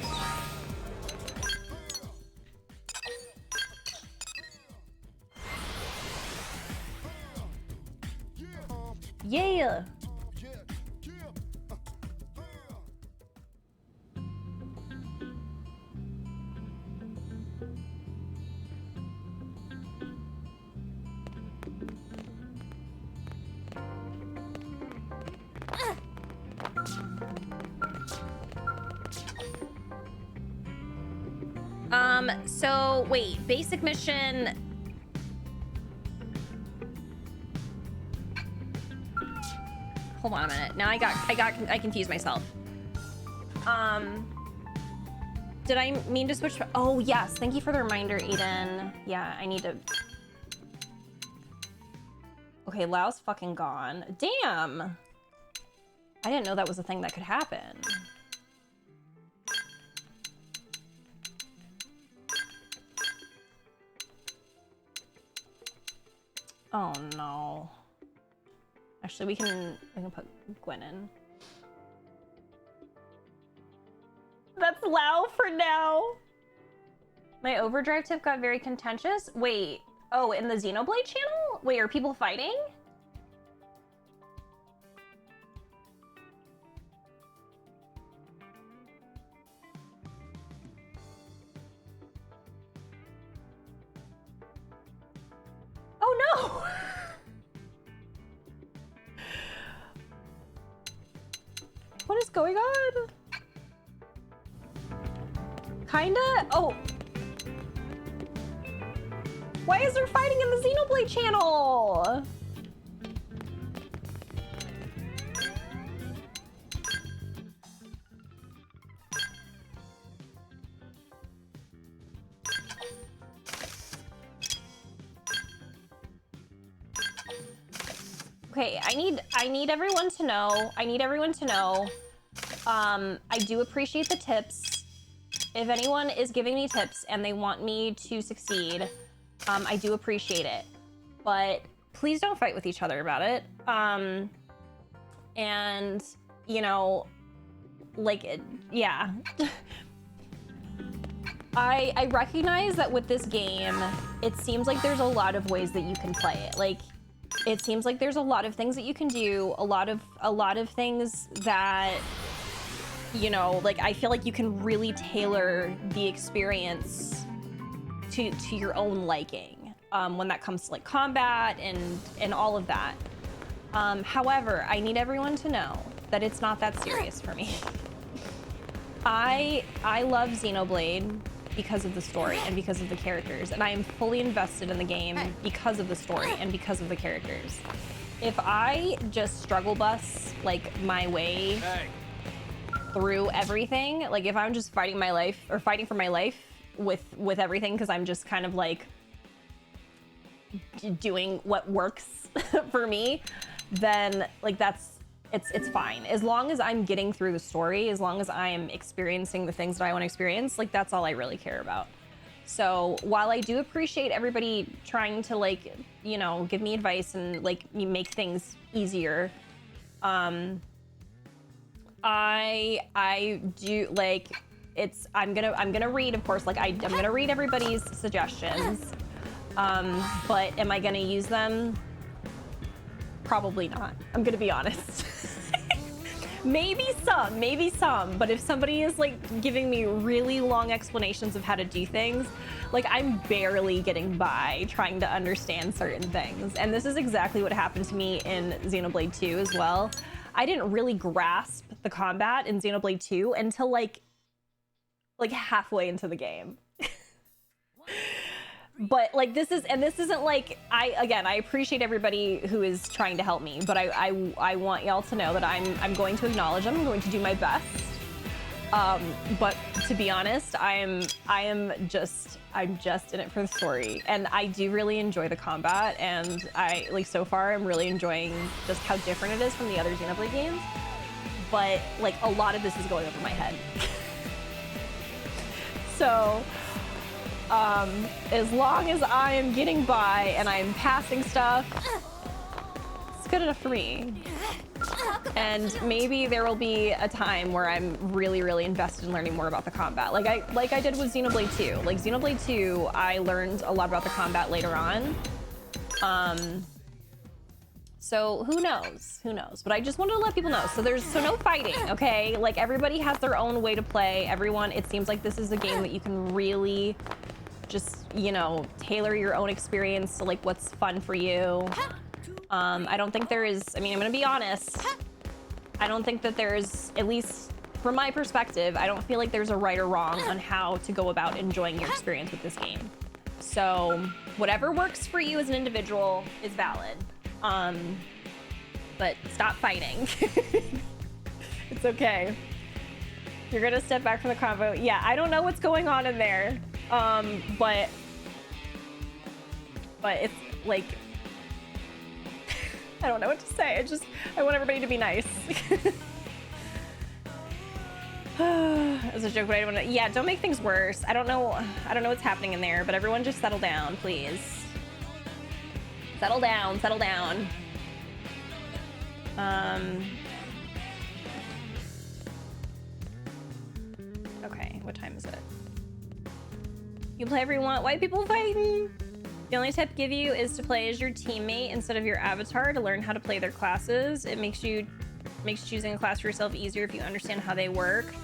Yeah. So wait, basic mission. Hold on a minute. Now I confused myself. Did I mean to switch? Oh yes, thank you for the reminder, Aiden. Yeah, I need to. Okay, Lau's fucking gone. Damn. I didn't know that was a thing that could happen. Oh no. Actually, we can put Gwen in. That's Lau for now. My overdrive tip got very contentious. Wait. Oh, in the Xenoblade channel? Wait, are people fighting? Oh no! What is going on? Kinda? Oh. Why is there fighting in the Xenoblade channel? Okay, I need everyone to know. I do appreciate the tips. If anyone is giving me tips and they want me to succeed, I do appreciate it. But please don't fight with each other about it. And you know, like, yeah. I recognize that with this game, it seems like there's a lot of ways that you can play it. Like, it seems like there's a lot of things that you can do, a lot of things that, you know, like, I feel like you can really tailor the experience to your own liking when that comes to like combat and all of that. However, I need everyone to know that it's not that serious for me. I love Xenoblade because of the story and because of the characters, and I am fully invested in the game because of the story and because of the characters. If I just struggle bus like my way through everything, like if I'm just fighting my life or fighting for my life with everything because I'm just kind of like doing what works for me, then like it's fine. As long as I'm getting through the story, as long as I'm experiencing the things that I want to experience, like that's all I really care about. So while I do appreciate everybody trying to like, you know, give me advice and like make things easier, I do like I'm gonna read, of course, like I'm gonna read everybody's suggestions, but am I gonna use them? Probably not. I'm gonna be honest. Maybe some, but if somebody is like giving me really long explanations of how to do things, like I'm barely getting by trying to understand certain things. And this is exactly what happened to me in Xenoblade 2 as well. I didn't really grasp the combat in Xenoblade 2 until like halfway into the game. But like this isn't like, I appreciate everybody who is trying to help me, but I want y'all to know that I'm going to acknowledge them. I'm going to do my best. But to be honest, I'm just in it for the story, and I do really enjoy the combat, and I like so far I'm really enjoying just how different it is from the other Xenoblade games. But like a lot of this is going over my head. So as long as I am getting by and I'm passing stuff, it's good enough for me. And maybe there will be a time where I'm really, really invested in learning more about the combat. Like I did with Xenoblade 2. Like Xenoblade 2, I learned a lot about the combat later on. So who knows? But I just wanted to let people know. So no fighting, okay? Like everybody has their own way to play. Everyone, it seems like this is a game that you can really just, you know, tailor your own experience to like what's fun for you. I don't think there is, I mean, I'm gonna be honest. I don't think that there's, at least from my perspective, I don't feel like there's a right or wrong on how to go about enjoying your experience with this game. So whatever works for you as an individual is valid. But stop fighting. It's okay. You're gonna step back from the convo. Yeah, I don't know what's going on in there. But it's like, I don't know what to say. I want everybody to be nice. As a joke, but I don't want to, yeah, don't make things worse. I don't know what's happening in there, but everyone just settle down, please. Settle down. Okay, what time is it? You play whatever you want. White people fighting. The only tip I give you is to play as your teammate instead of your avatar to learn how to play their classes. It makes choosing a class for yourself easier if you understand how they work.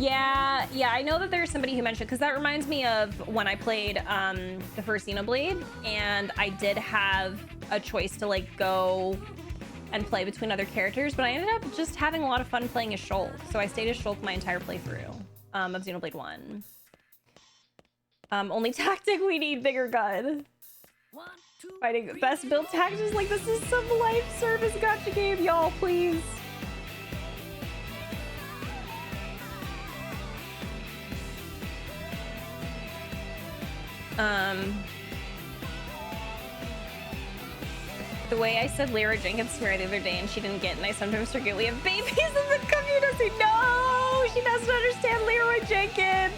Yeah, I know that there's somebody who mentioned, because that reminds me of when I played the first Xenoblade, and I did have a choice to like go and play between other characters, but I ended up just having a lot of fun playing as Shulk, so I stayed as Shulk my entire playthrough of Xenoblade 1. Only tactic, we need bigger gun. Fighting best build tactics, like this is some life service gacha game, y'all, please. The way I said Lyra Jenkins swear the other day and she didn't get, and I sometimes forget we have babies in the community. No, she doesn't understand Lyra Jenkins.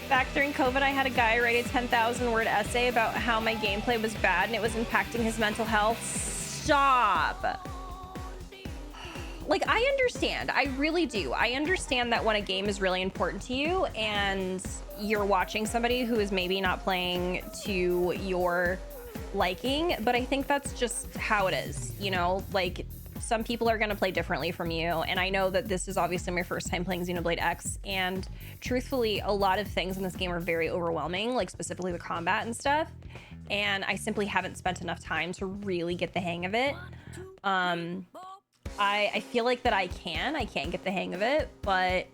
Back during COVID, I had a guy write a 10,000 word essay about how my gameplay was bad and it was impacting his mental health. Stop. Like, I understand. I really do. I understand that when a game is really important to you and you're watching somebody who is maybe not playing to your liking, but I think that's just how it is, you know? Like, some people are going to play differently from you, and I know that this is obviously my first time playing Xenoblade X, and truthfully, a lot of things in this game are very overwhelming, like specifically the combat and stuff, and I simply haven't spent enough time to really get the hang of it. I feel like that I can get the hang of it, but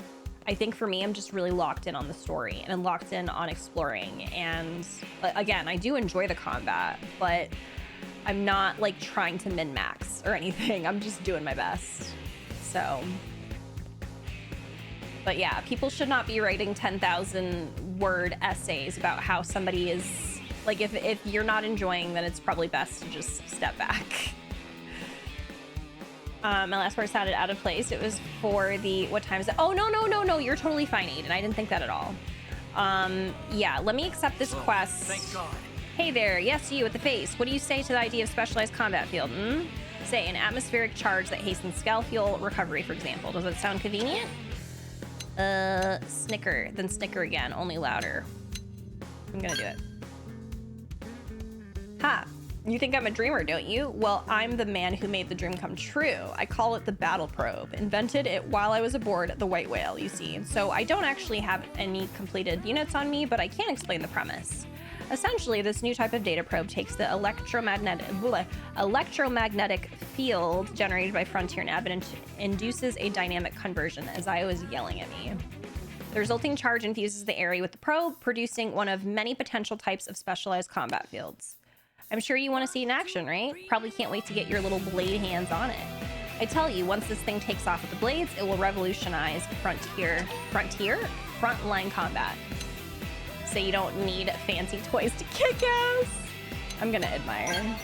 I think for me, I'm just really locked in on the story and I'm locked in on exploring. And again, I do enjoy the combat, but I'm not like trying to min-max or anything. I'm just doing my best. So, but yeah, people should not be writing 10,000 word essays about how somebody is, like, if you're not enjoying, then it's probably best to just step back. My last word sounded out of place. It was for the, what time is it? Oh, no, you're totally fine, Aiden. I didn't think that at all. Yeah, let me accept this quest. Thank God. Hey there, yes, you with the face. What do you say to the idea of specialized combat field? Say, an atmospheric charge that hastens skull fuel recovery, for example. Does that sound convenient? Snicker. Then snicker again, only louder. I'm gonna do it. Ha! You think I'm a dreamer, don't you? Well, I'm the man who made the dream come true. I call it the battle probe. Invented it while I was aboard the White Whale, you see. So I don't actually have any completed units on me, but I can explain the premise. Essentially, this new type of data probe takes the electromagnetic field generated by Frontier Nav and induces a dynamic conversion, as I was yelling at me. The resulting charge infuses the area with the probe, producing one of many potential types of specialized combat fields. I'm sure you want to see it in action, right? Probably can't wait to get your little blade hands on it. I tell you, once this thing takes off with the blades, it will revolutionize frontline combat. So you don't need fancy toys to kick ass. I'm gonna admire.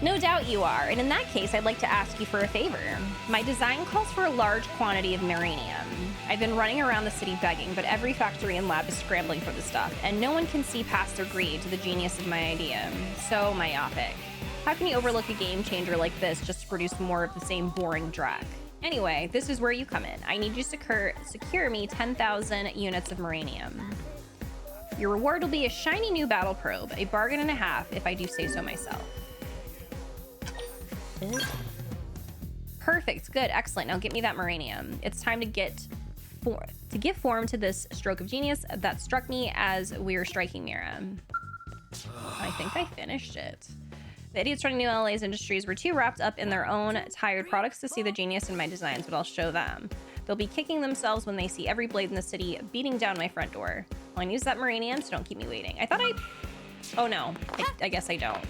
No doubt you are, and in that case, I'd like to ask you for a favor. My design calls for a large quantity of marinium. I've been running around the city begging, but every factory and lab is scrambling for the stuff, and no one can see past their greed to the genius of my idea. So myopic. How can you overlook a game changer like this just to produce more of the same boring dreck? Anyway, this is where you come in. I need you to secure me 10,000 units of marinium. Your reward will be a shiny new battle probe, a bargain and a half if I do say so myself. Perfect, good, excellent. Now get me that marinium. It's time to give form to this stroke of genius that struck me as we were striking Mira. I think I finished it. The idiots running New LA's industries were too wrapped up in their own tired products to see the genius in my designs, but I'll show them. They'll be kicking themselves when they see every blade in the city beating down my front door. Well, I use that marinium, so don't keep me waiting. I thought oh no, I guess I don't.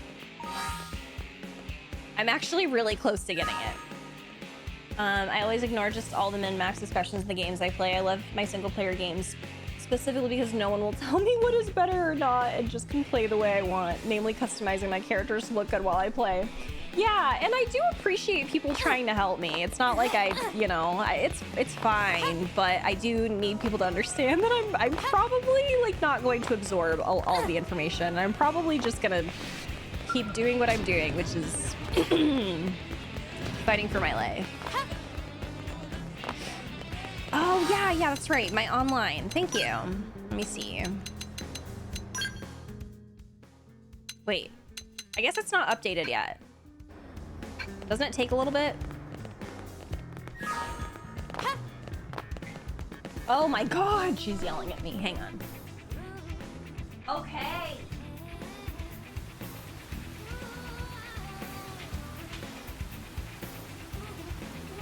I'm actually really close to getting it. I always ignore just all the min-max discussions in the games I play. I love my single-player games, specifically because no one will tell me what is better or not and just can play the way I want, namely customizing my characters to look good while I play. Yeah, and I do appreciate people trying to help me. It's not like it's fine, but I do need people to understand that I'm probably like not going to absorb all the information. I'm probably just gonna keep doing what I'm doing, which is fighting for my life. Oh, yeah, that's right. My online. Thank you. Let me see. Wait. I guess it's not updated yet. Doesn't it take a little bit? Oh my god, she's yelling at me. Hang on. Okay.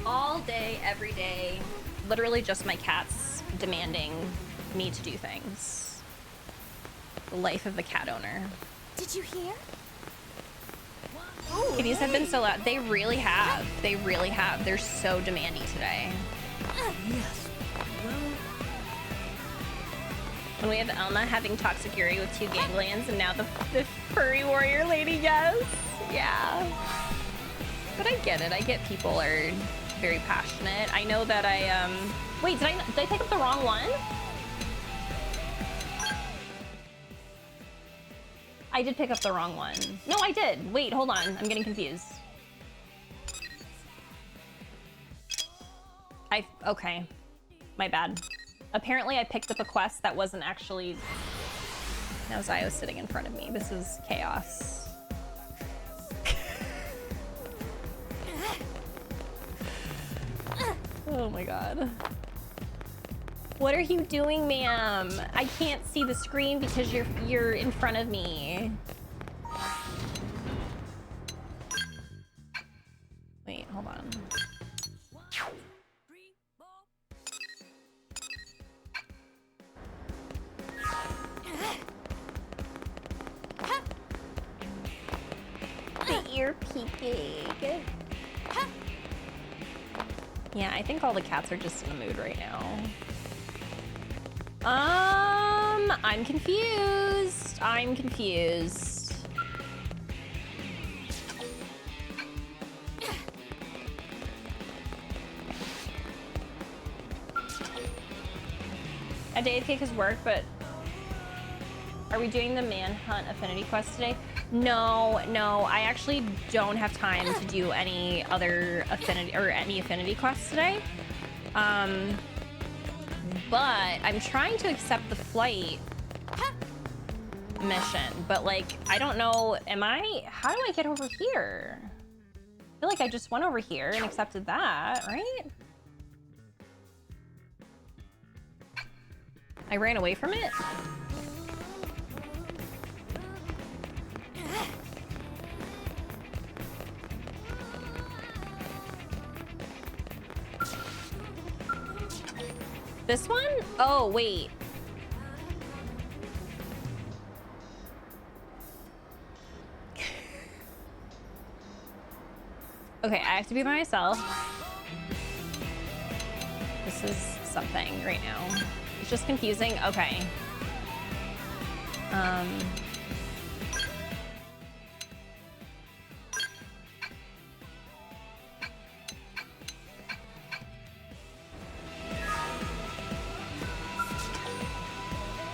All day, every day, literally just my cats demanding me to do things. The life of a cat owner. Did you hear? Kitties have been so loud. They really have. They really have. They're so demandy today. Yes. When we have Elma having Toxicuri with 2 ganglions and now the furry warrior lady, yes. Yeah. But I get it. I get people are very passionate. I know that wait, did I pick up the wrong one? I did pick up the wrong one. No, I did. Wait, hold on. I'm getting confused. Okay. My bad. Apparently I picked up a quest that wasn't actually... Now Zio sitting in front of me. This is chaos. Oh my god. What are you doing, ma'am? I can't see the screen because you're in front of me. Wait, hold on. The ear peeking. Yeah, I think all the cats are just in the mood right now. I'm confused. I'm confused. A day of cake is work, but are we doing the manhunt affinity quest today? No, I actually don't have time to do any other affinity quests today. But I'm trying to accept the flight mission, but like, I don't know, how do I get over here? I feel like I just went over here and accepted that, right? I ran away from it? This one? Oh, wait. Okay, I have to be by myself. This is something right now. It's just confusing. Okay.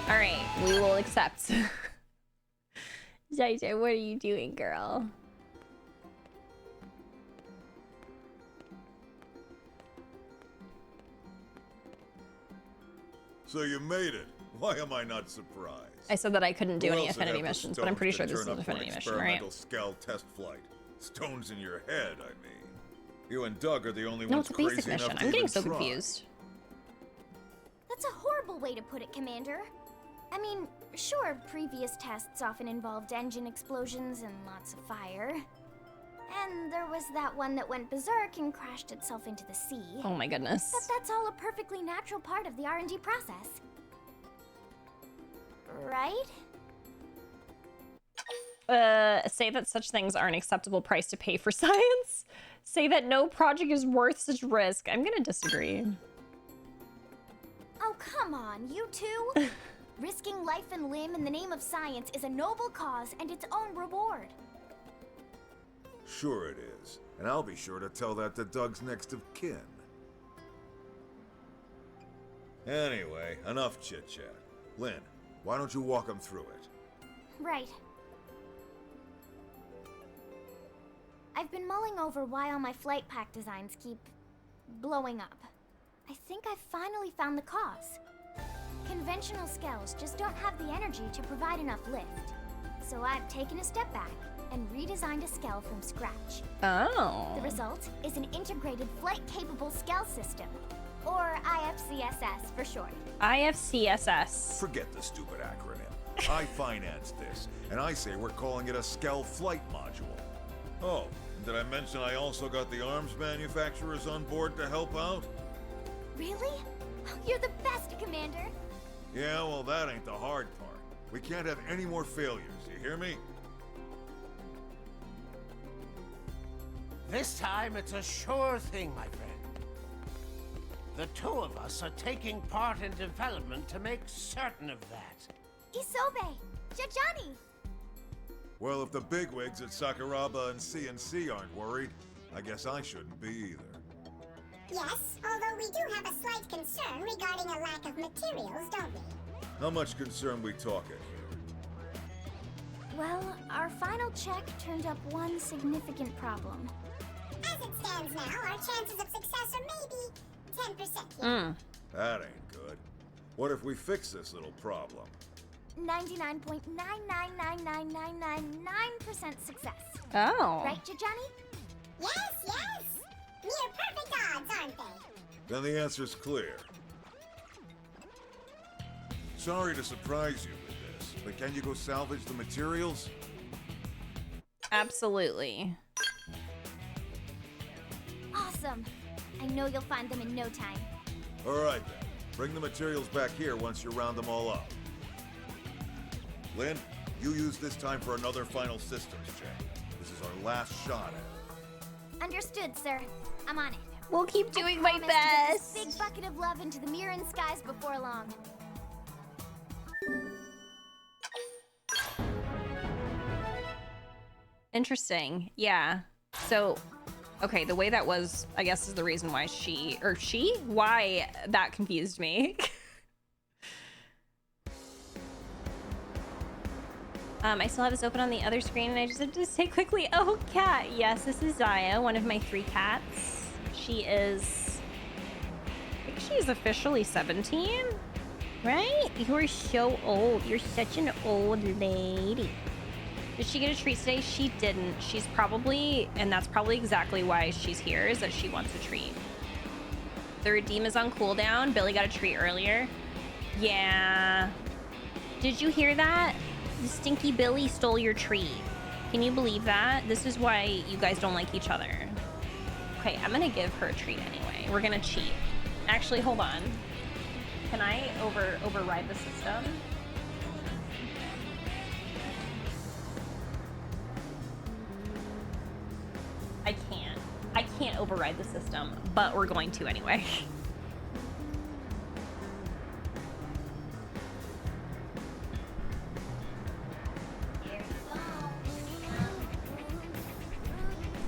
All right, we will accept. Jaja, what are you doing, girl? So you made it. Why am I not surprised? I said that I couldn't do Who any else would affinity have the missions, but I'm stones pretty to sure this is turn an up for affinity mission, right? experimental scout test flight. Stones in your head, I mean. You and Doug are the only No, ones it's a basic crazy enough mission. to I'm getting even so try. confused. That's a horrible way to put it, Commander. I mean, sure, previous tests often involved engine explosions and lots of fire. And there was that one that went berserk and crashed itself into the sea. Oh my goodness. But that's all a perfectly natural part of the R&D process. Right? Say that such things are an acceptable price to pay for science. Say that no project is worth such risk. I'm gonna disagree. Oh, come on, you two. Risking life and limb in the name of science is a noble cause and its own reward. Sure it is. And I'll be sure to tell that to Doug's next of kin. Anyway, enough chit-chat. Lynn, why don't you walk him through it? Right. I've been mulling over why all my flight pack designs keep blowing up. I think I've finally found the cause. Conventional skells just don't have the energy to provide enough lift. So I've taken a step back and redesigned a skell from scratch. Oh. The result is an integrated flight-capable skell system. or IFCSS for short. IFCSS. Forget the stupid acronym. I financed this, and I say we're calling it a Skell flight module. Oh, did I mention I also got the arms manufacturers on board to help out? Really? You're the best, Commander. Yeah, well, that ain't the hard part. We can't have any more failures, you hear me? This time it's a sure thing, my friend. The two of us are taking part in development to make certain of that. Isobe! Jajani! Well, if the bigwigs at Sakuraba and CNC aren't worried, I guess I shouldn't be either. Yes, although we do have a slight concern regarding a lack of materials, don't we? How much concern we talking here? Well, our final check turned up one significant problem. As it stands now, our chances of success are maybe 10% here. That ain't good. What if we fix this little problem? 99.9999999% success. Oh. Right, Jajani? Yes, yes! Near perfect odds, aren't they? Then the answer's clear. Sorry to surprise you with this, but can you go salvage the materials? Absolutely. Awesome. I know you'll find them in no time. All right then. Bring the materials back here once you round them all up. Lynn, you use this time for another final systems check. This is our last shot at it. Understood, sir. I'm on it. We'll keep doing my Promise to get best. this big bucket of love into the Mirren skies before long. Interesting. Yeah. So, okay, the way that was, I guess, is the reason why why that confused me. I still have this open on the other screen, and I just have to say quickly, oh, cat. Yes, this is Zaya, one of my 3 cats. She is, I think she's officially 17, right? You are so old. You're such an old lady. Did she get a treat today? She didn't. She's probably, and that's probably exactly why she's here, is that she wants a treat. The redeem is on cooldown. Billy got a treat earlier. Yeah. Did you hear that? The stinky Billy stole your treat. Can you believe that? This is why you guys don't like each other. Okay, I'm gonna give her a treat anyway. We're gonna cheat. Actually, hold on. Can I override the system? I can't. I can't override the system, but we're going to anyway.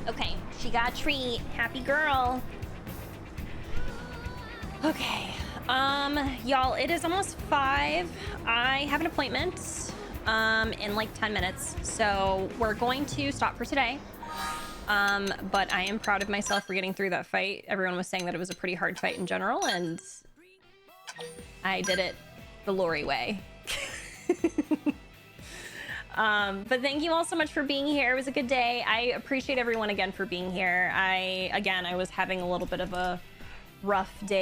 Okay, she got a treat. Happy girl. Okay, y'all, it is almost 5. I have an appointment in like 10 minutes, so we're going to stop for today. But I am proud of myself for getting through that fight. Everyone was saying that it was a pretty hard fight in general, and I did it the Lori way. But thank you all so much for being here. It was a good day. I appreciate everyone again for being here. I was having a little bit of a rough day.